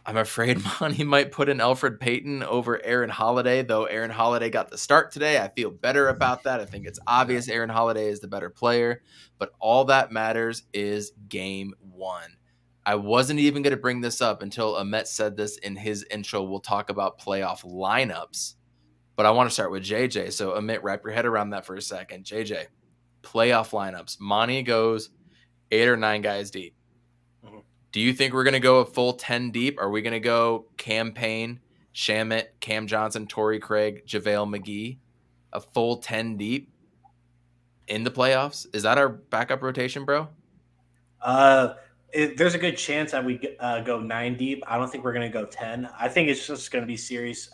I'm afraid Monte might put in Elfrid Payton over Aaron Holiday, though Aaron Holiday got the start today. I feel better about that. I think it's obvious Aaron Holiday is the better player, but all that matters is game 1. I wasn't even going to bring this up until Ahmet said this in his intro. We'll talk about playoff lineups, but I want to start with JJ. So Ahmet, wrap your head around that for a second. JJ. Playoff lineups. Monte goes 8 or 9 guys deep. Mm-hmm. Do you think we're going to go a full 10 deep? Are we going to go Campaign, Shamet, Cam Johnson, Torrey Craig, JaVale McGee, a full 10 deep in the playoffs? Is that our backup rotation, bro? There's a good chance that we go 9 deep. I don't think we're going to go 10. I think it's just going to be series,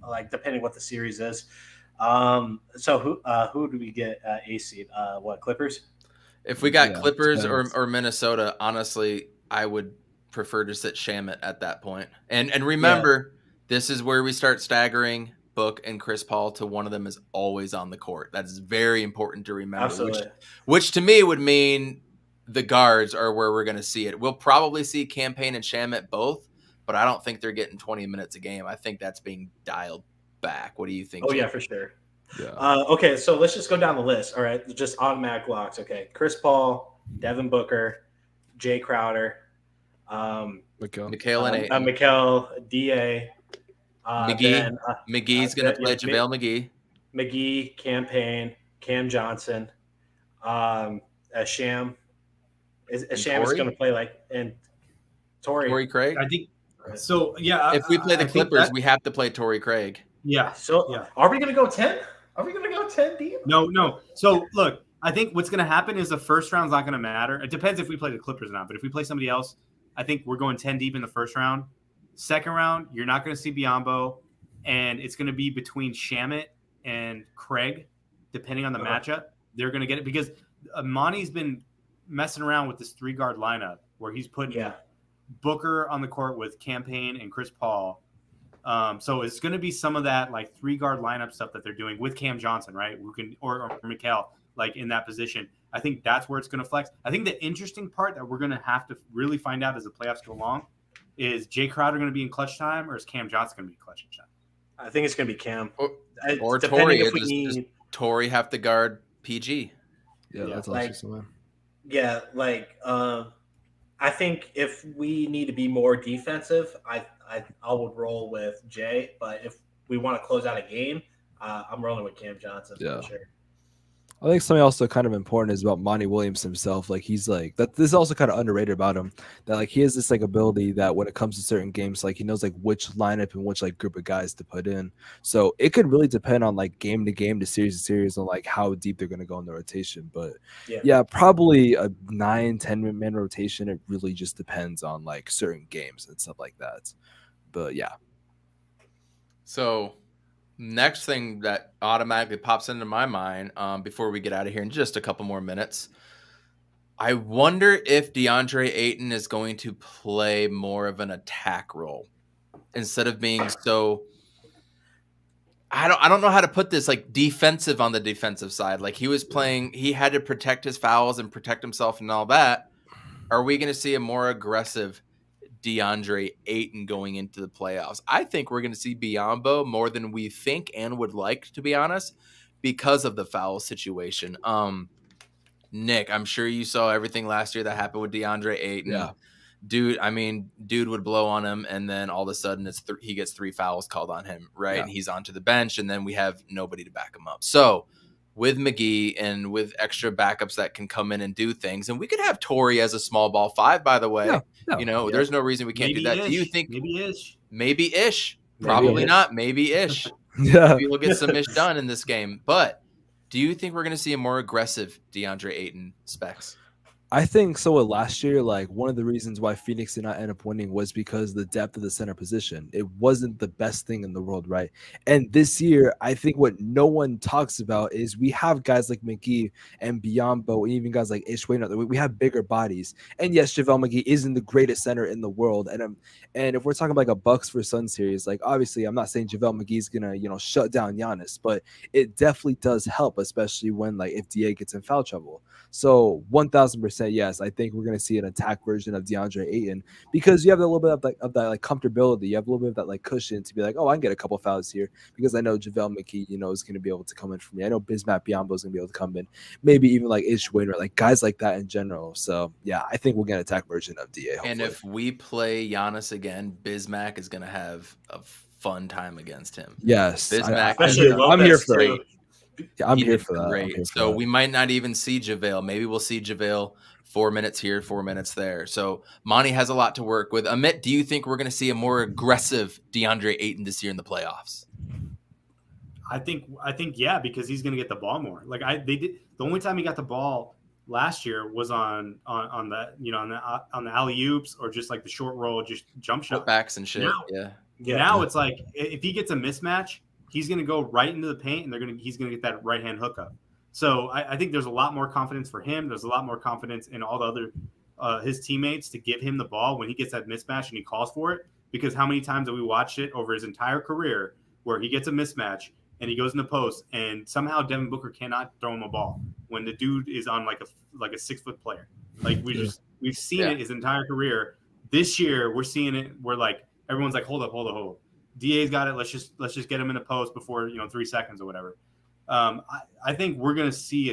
like depending what the series is. So who do we get a seed? Clippers? If we got Clippers or Minnesota, honestly, I would prefer to sit Shamet at that point. And remember, this is where we start staggering Book and Chris Paul to one of them is always on the court. That is very important to remember. Absolutely. Which to me would mean the guards are where we're going to see it. We'll probably see Campaign and Shamet both, but I don't think they're getting 20 minutes a game. I think that's being dialed back. What do you think? Oh, Jim? Yeah, for sure. Yeah. Okay, so let's just go down the list. All right, just automatic locks. Okay, Chris Paul, Devin Booker, Jay Crowder, Mikhail and Ayton. Mikhail, D.A. McGee. McGee's going to play JaVale McGee. McGee, Campaign, Cam Johnson, Sham. Sham is going to play and Torrey Craig. I think so. Yeah. If we play the Clippers, we have to play Torrey Craig. Yeah. So are we going to go 10? Are we going to go 10 deep? No. So look, I think what's going to happen is the first round's not going to matter. It depends if we play the Clippers or not. But if we play somebody else, I think we're going 10 deep in the first round. Second round, you're not going to see Biyombo. and it's going to be between Shamet and Craig, depending on the matchup. They're going to get it because Monte's been messing around with this 3-guard lineup where he's putting Booker on the court with Campaign and Chris Paul. So it's going to be some of that like 3-guard lineup stuff that they're doing with Cam Johnson, right? Who can or Mikhail, like in that position. I think that's where it's going to flex. I think the interesting part that we're going to have to really find out as the playoffs go along is Jay Crowder going to be in clutch time or is Cam Johnson going to be in clutch time? I think it's going to be Cam. Or Torrey. Does Torrey have to guard PG? Yeah, that's also someone. Yeah, like I think if we need to be more defensive, I would roll with Jay. But if we want to close out a game, I'm rolling with Cam Johnson for sure. I think something also kind of important is about Monty Williams himself. Like he's like that. This is also kind of underrated about him. That like he has this like ability that when it comes to certain games, like he knows like which lineup and which like group of guys to put in. So it could really depend on like game to game, to series to series, on like how deep they're going to go in the rotation. But yeah, probably a 9-10 man rotation. It really just depends on like certain games and stuff like that. But yeah. So next thing that automatically pops into my mind before we get out of here in just a couple more minutes, I wonder if Deandre Ayton is going to play more of an attack role instead of being so. I don't know how to put this, like defensive on the defensive side. Like he was playing, he had to protect his fouls and protect himself and all that. Are we going to see a more aggressive Deandre Ayton going into the playoffs? I think we're going to see Biyombo more than we think and would like, to be honest, because of the foul situation. Nick, I'm sure you saw everything last year that happened with Deandre Ayton. Yeah. Dude would blow on him, and then all of a sudden he gets 3 fouls called on him, right? Yeah. And he's onto the bench, and then we have nobody to back him up. So with McGee and with extra backups that can come in and do things, and we could have Torrey as a small ball 5, by the way. There's no reason we can't do that. Do you think maybe ish? Probably not. Maybe ish. Maybe we'll get some ish done in this game. But do you think we're going to see a more aggressive Deandre Ayton Specs? I think so. Last year, like one of the reasons why Phoenix did not end up winning was because the depth of the center position. It wasn't the best thing in the world, right? And this year, I think what no one talks about is we have guys like McGee and Biyombo, and even guys like Ish Wainwright. We have bigger bodies. And yes, JaVale McGee isn't the greatest center in the world. And if we're talking about like a Bucks for Suns series, like obviously I'm not saying JaVale McGee is gonna shut down Giannis, but it definitely does help, especially when like if DA gets in foul trouble. So 1,000%, yes, I think we're going to see an attack version of Deandre Ayton because you have a little bit of that like comfortability. You have a little bit of that like cushion to be like, oh, I can get a couple fouls here because I know JaVale McGee, is going to be able to come in for me. I know Bismack Biyombo is going to be able to come in. Maybe even like Ish Wainwright, like guys like that in general. So yeah, I think we'll get an attack version of DA. Hopefully. And if we play Giannis again, Bismack is going to have a fun time against him. Yes, Bismack, I'm here for it. Yeah, I'm here for that. So we might not even see JaVale. Maybe we'll see JaVale 4 minutes here, 4 minutes there. So Monty has a lot to work with. Amit, do you think we're going to see a more aggressive Deandre Ayton this year in the playoffs? I think yeah, because he's going to get the ball more. Like the only time he got the ball last year was on the alley oops or just like the short roll, just jump shot backs and shit. Now it's like if he gets a mismatch, he's going to go right into the paint, and he's going to get that right hand hookup. So I think there's a lot more confidence for him. There's a lot more confidence in all the other his teammates to give him the ball when he gets that mismatch and he calls for it. Because how many times have we watched it over his entire career where he gets a mismatch and he goes in the post and somehow Devin Booker cannot throw him a ball when the dude is on like a 6-foot player. Like we've seen it his entire career. This year we're seeing it where like everyone's like hold up. DA's got it. Let's just get him in the post before 3 seconds or whatever. I think we're going to see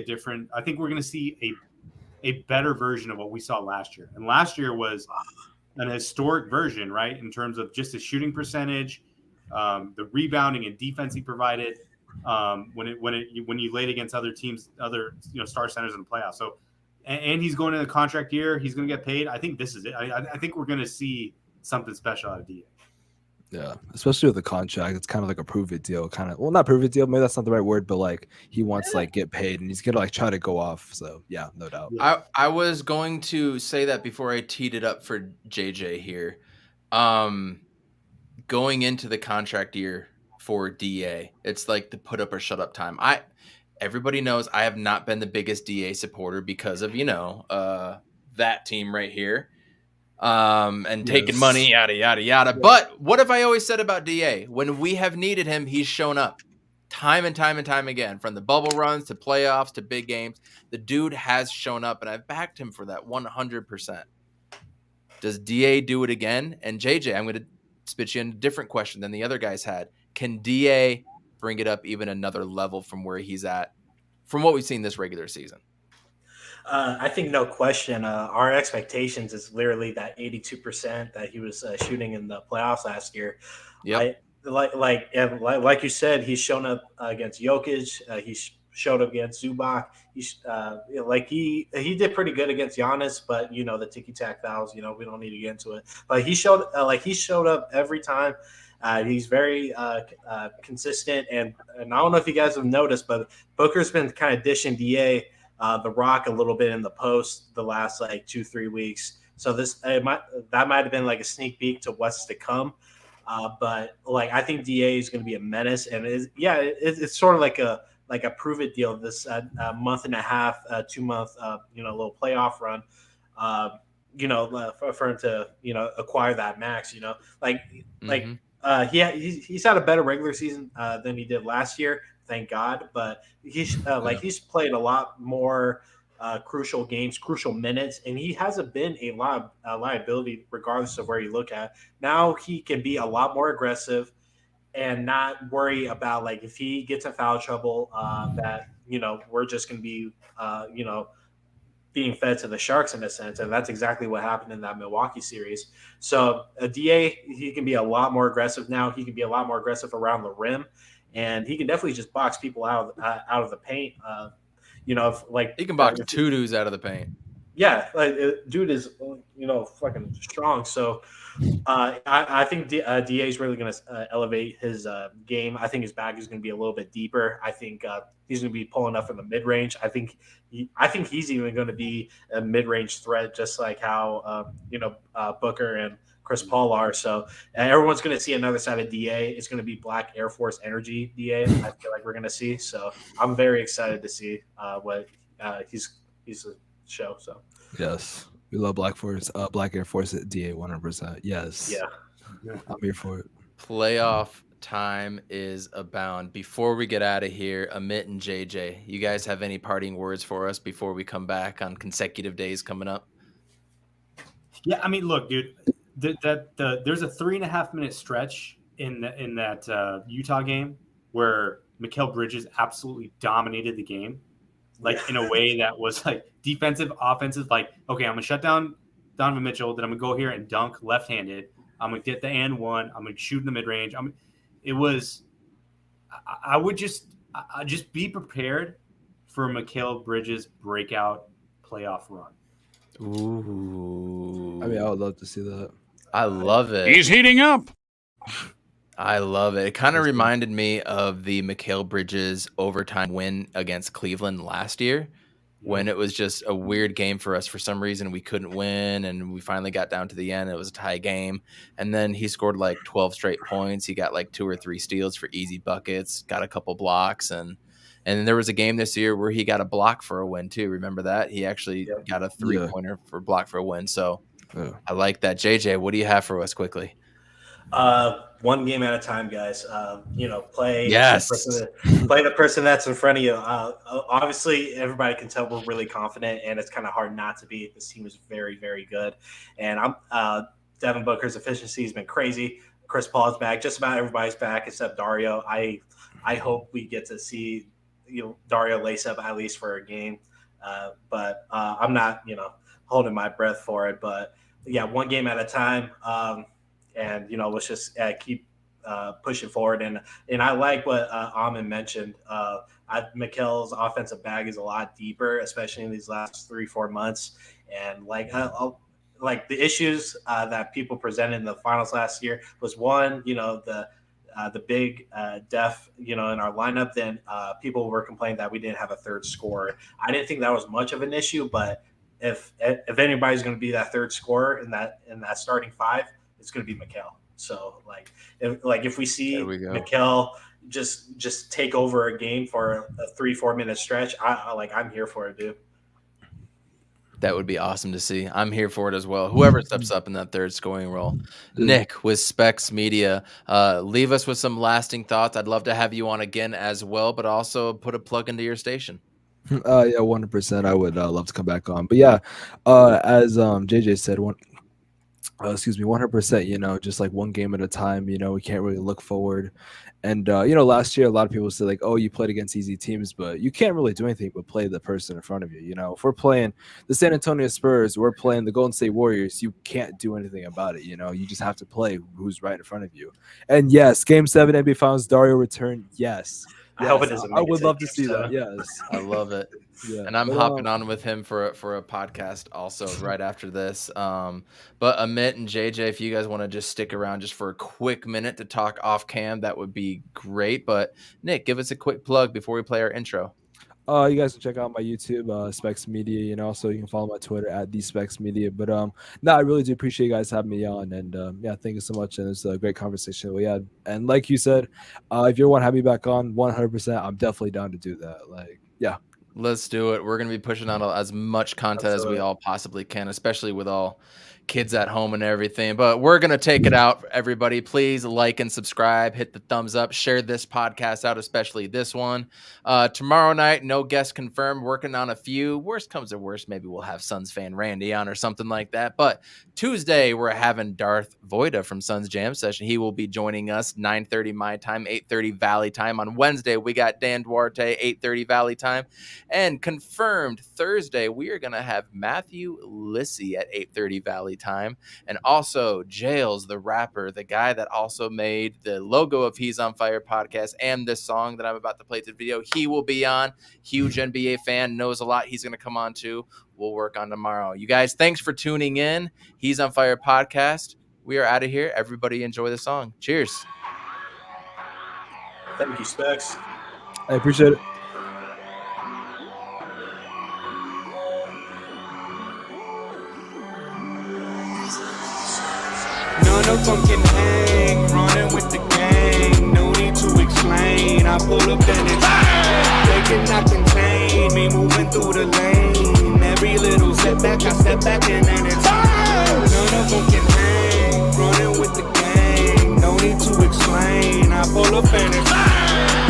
a better version of what we saw last year. And last year was an historic version, right? In terms of just the shooting percentage, the rebounding and defense he provided when you laid against other teams, other star centers in the playoffs. So, and he's going into the contract year. He's going to get paid. I think this is it. I think we're going to see something special out of DA. Yeah, especially with the contract, it's kind of like a prove it deal, not prove it deal. Maybe that's not the right word, but like he wants to like get paid and he's gonna like try to go off. So yeah, no doubt. I was going to say that before I teed it up for JJ here. Going into the contract year for DA. It's like the put up or shut up time. Everybody knows I have not been the biggest DA supporter because of, that team right here. And taking money, yada, yada, yada. Yeah. But what have I always said about DA? When we have needed him, he's shown up time and time and time again, from the bubble runs to playoffs to big games. The dude has shown up, and I've backed him for that 100%. Does DA do it again? And JJ, I'm going to spit you in a different question than the other guys had. Can DA bring it up even another level from where he's at, from what we've seen this regular season? I think no question. Our expectations is literally that 82% that he was shooting in the playoffs last year. Yeah, like you said, he's shown up against Jokic. He showed up against Zubac. He did pretty good against Giannis, but the ticky tack fouls. We don't need to get into it. But he showed up every time. He's very consistent, and I don't know if you guys have noticed, but Booker's been kind of dishing DA the rock a little bit in the post the last 2-3 weeks. So that might have been like a sneak peek to what's to come. But I think DA is going to be a menace, and it's sort of like a prove it deal. This month and a half, 2 month, little playoff run. For him to acquire that max. He's had a better regular season than he did last year. Thank God, but he's played a lot more crucial games, crucial minutes, and he hasn't been a liability regardless of where you look at. Now he can be a lot more aggressive and not worry about if he gets in foul trouble that we're just going to be being fed to the Sharks in a sense, and that's exactly what happened in that Milwaukee series. So DA, he can be a lot more aggressive now. He can be a lot more aggressive around the rim. And he can definitely just box people out of the paint. He can box two dudes out of the paint. Yeah, dude is fucking strong. So I think DA is really going to elevate his game. I think his bag is going to be a little bit deeper. I think he's going to be pulling up from the mid range. I think he's even going to be a mid range threat, just like how Booker and Chris Paul are. So everyone's going to see another side of DA. It's going to be Black Air Force energy DA. I feel like we're going to see. So I'm very excited to see what he's a show. So yes, we love Black Air Force at DA 100%. Yes, yeah, I'm here for it. Playoff time is abound. Before we get out of here, Amit and JJ, you guys have any parting words for us before we come back on consecutive days coming up? Yeah, I mean, look, dude. There's a 3.5 minute stretch in that Utah game where Mikhail Bridges absolutely dominated the game, in a way that was defensive, offensive. Okay, I'm gonna shut down Donovan Mitchell, then I'm gonna go here and dunk left-handed. I'm gonna get the and one. I'm gonna shoot in the mid range. I would just be prepared for Mikhail Bridges' breakout playoff run. Ooh, I mean, I would love to see that. I love it. He's heating up. I love it. It kind of reminded me of the Mikhail Bridges overtime win against Cleveland last year, when it was just a weird game for us. For some reason, we couldn't win, and we finally got down to the end. It was a tie game, and then he scored 12 straight points. He got 2 or 3 steals for easy buckets, got a couple blocks, and there was a game this year where he got a block for a win too. Remember that? He actually got a 3-pointer for block for a win. So I like that. JJ, what do you have for us quickly? One game at a time, guys. Play play the person that's in front of you. Obviously, everybody can tell we're really confident, and it's kind of hard not to be. This team is very, very good, and Devin Booker's efficiency has been crazy. Chris Paul is back. Just about everybody's back except Dario. I hope we get to see Dario lace up at least for a game, but I'm not holding my breath for it. But yeah, one game at a time. And let's just keep pushing forward. And I like what Amin mentioned. Mikhail's offensive bag is a lot deeper, especially in these last 3-4 months. And the issues that people presented in the finals last year was one, the big def, in our lineup. Then people were complaining that we didn't have a third scorer. I didn't think that was much of an issue, but if anybody's going to be that third scorer in that starting five, it's going to be Mikhail. So if we see Mikhail just take over a game for a 3-4 minute stretch, I'm here for it, dude. That would be awesome to see. I'm here for it as well. Whoever steps up in that third scoring role. Nick with Spex Media, leave us with some lasting thoughts. I'd love to have you on again as well, but also put a plug into your station. Yeah, 100%. I would love to come back on. But yeah, as JJ said, 100%, just like one game at a time, we can't really look forward. And, last year, a lot of people said like, oh, you played against easy teams, but you can't really do anything but play the person in front of you. If we're playing the San Antonio Spurs, we're playing the Golden State Warriors, you can't do anything about it. You just have to play who's right in front of you. And yes, Game 7 NBA Finals, Dario return. Yes. I hope it doesn't. I would love to see that. Yes. I love it. Yeah. And I'm hopping on with him for a podcast also right after this. But Amit and JJ, if you guys want to just stick around just for a quick minute to talk off cam, that would be great. But Nick, give us a quick plug before we play our intro. You guys can check out my YouTube, Spex Media, so you can follow my Twitter at the Spex Media. But I really do appreciate you guys having me on, and thank you so much. And it's a great conversation we had. And like you said, if you want to have me back on, 100%, I'm definitely down to do that. Let's do it. We're gonna be pushing out as much content as we all possibly can, especially with all kids at home and everything. But we're going to take it out, everybody. Please like and subscribe, hit the thumbs up, share this podcast out, especially this one. Tomorrow night, no guest confirmed, working on a few. Worst comes to worst, maybe we'll have Suns fan Randy on or something like that. But Tuesday, we're having Darth Voida from Suns Jam Session. He will be joining us 9:30 my time, 8:30 Valley time. On Wednesday, we got Dan Duarte, 8:30 Valley time. And confirmed Thursday, we are going to have Matthew Lissy at 8:30 Valley time, and also Jails, the rapper, the guy that also made the logo of He's on Fire podcast and this song that I'm about to play to the video. He will be on. Huge NBA fan, knows a lot. He's going to come on too. We'll work on tomorrow. You guys, thanks for tuning in. He's on Fire podcast. We are out of here. Everybody enjoy the song. Cheers. Thank you, Spex. I appreciate it. None of them can hang, running with the gang, no need to explain. I pull up then it's they cannot contain me moving through the lane. Every little setback, I step back and then it's none of them can hang, running with the gang, no need to explain. I pull up and it's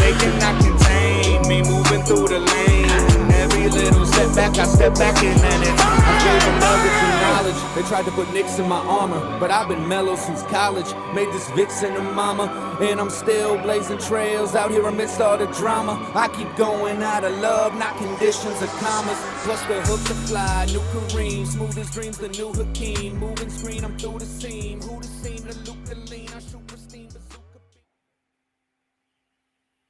they cannot contain me moving through the lane. Every little setback, I step back and then it's I gave them nuggets and knowledge. They tried to put nicks in my armor, but I've been mellow since college. Made this vixen a mama, and I'm still blazing trails out here amidst all the drama. I keep going out of love, not conditions or commas. Plus the hooks are fly, new Kareem, smooth as dreams, the new Hakeem. Moving screen, I'm through the seam. Who the scene, the Luke, the lean, I shoot.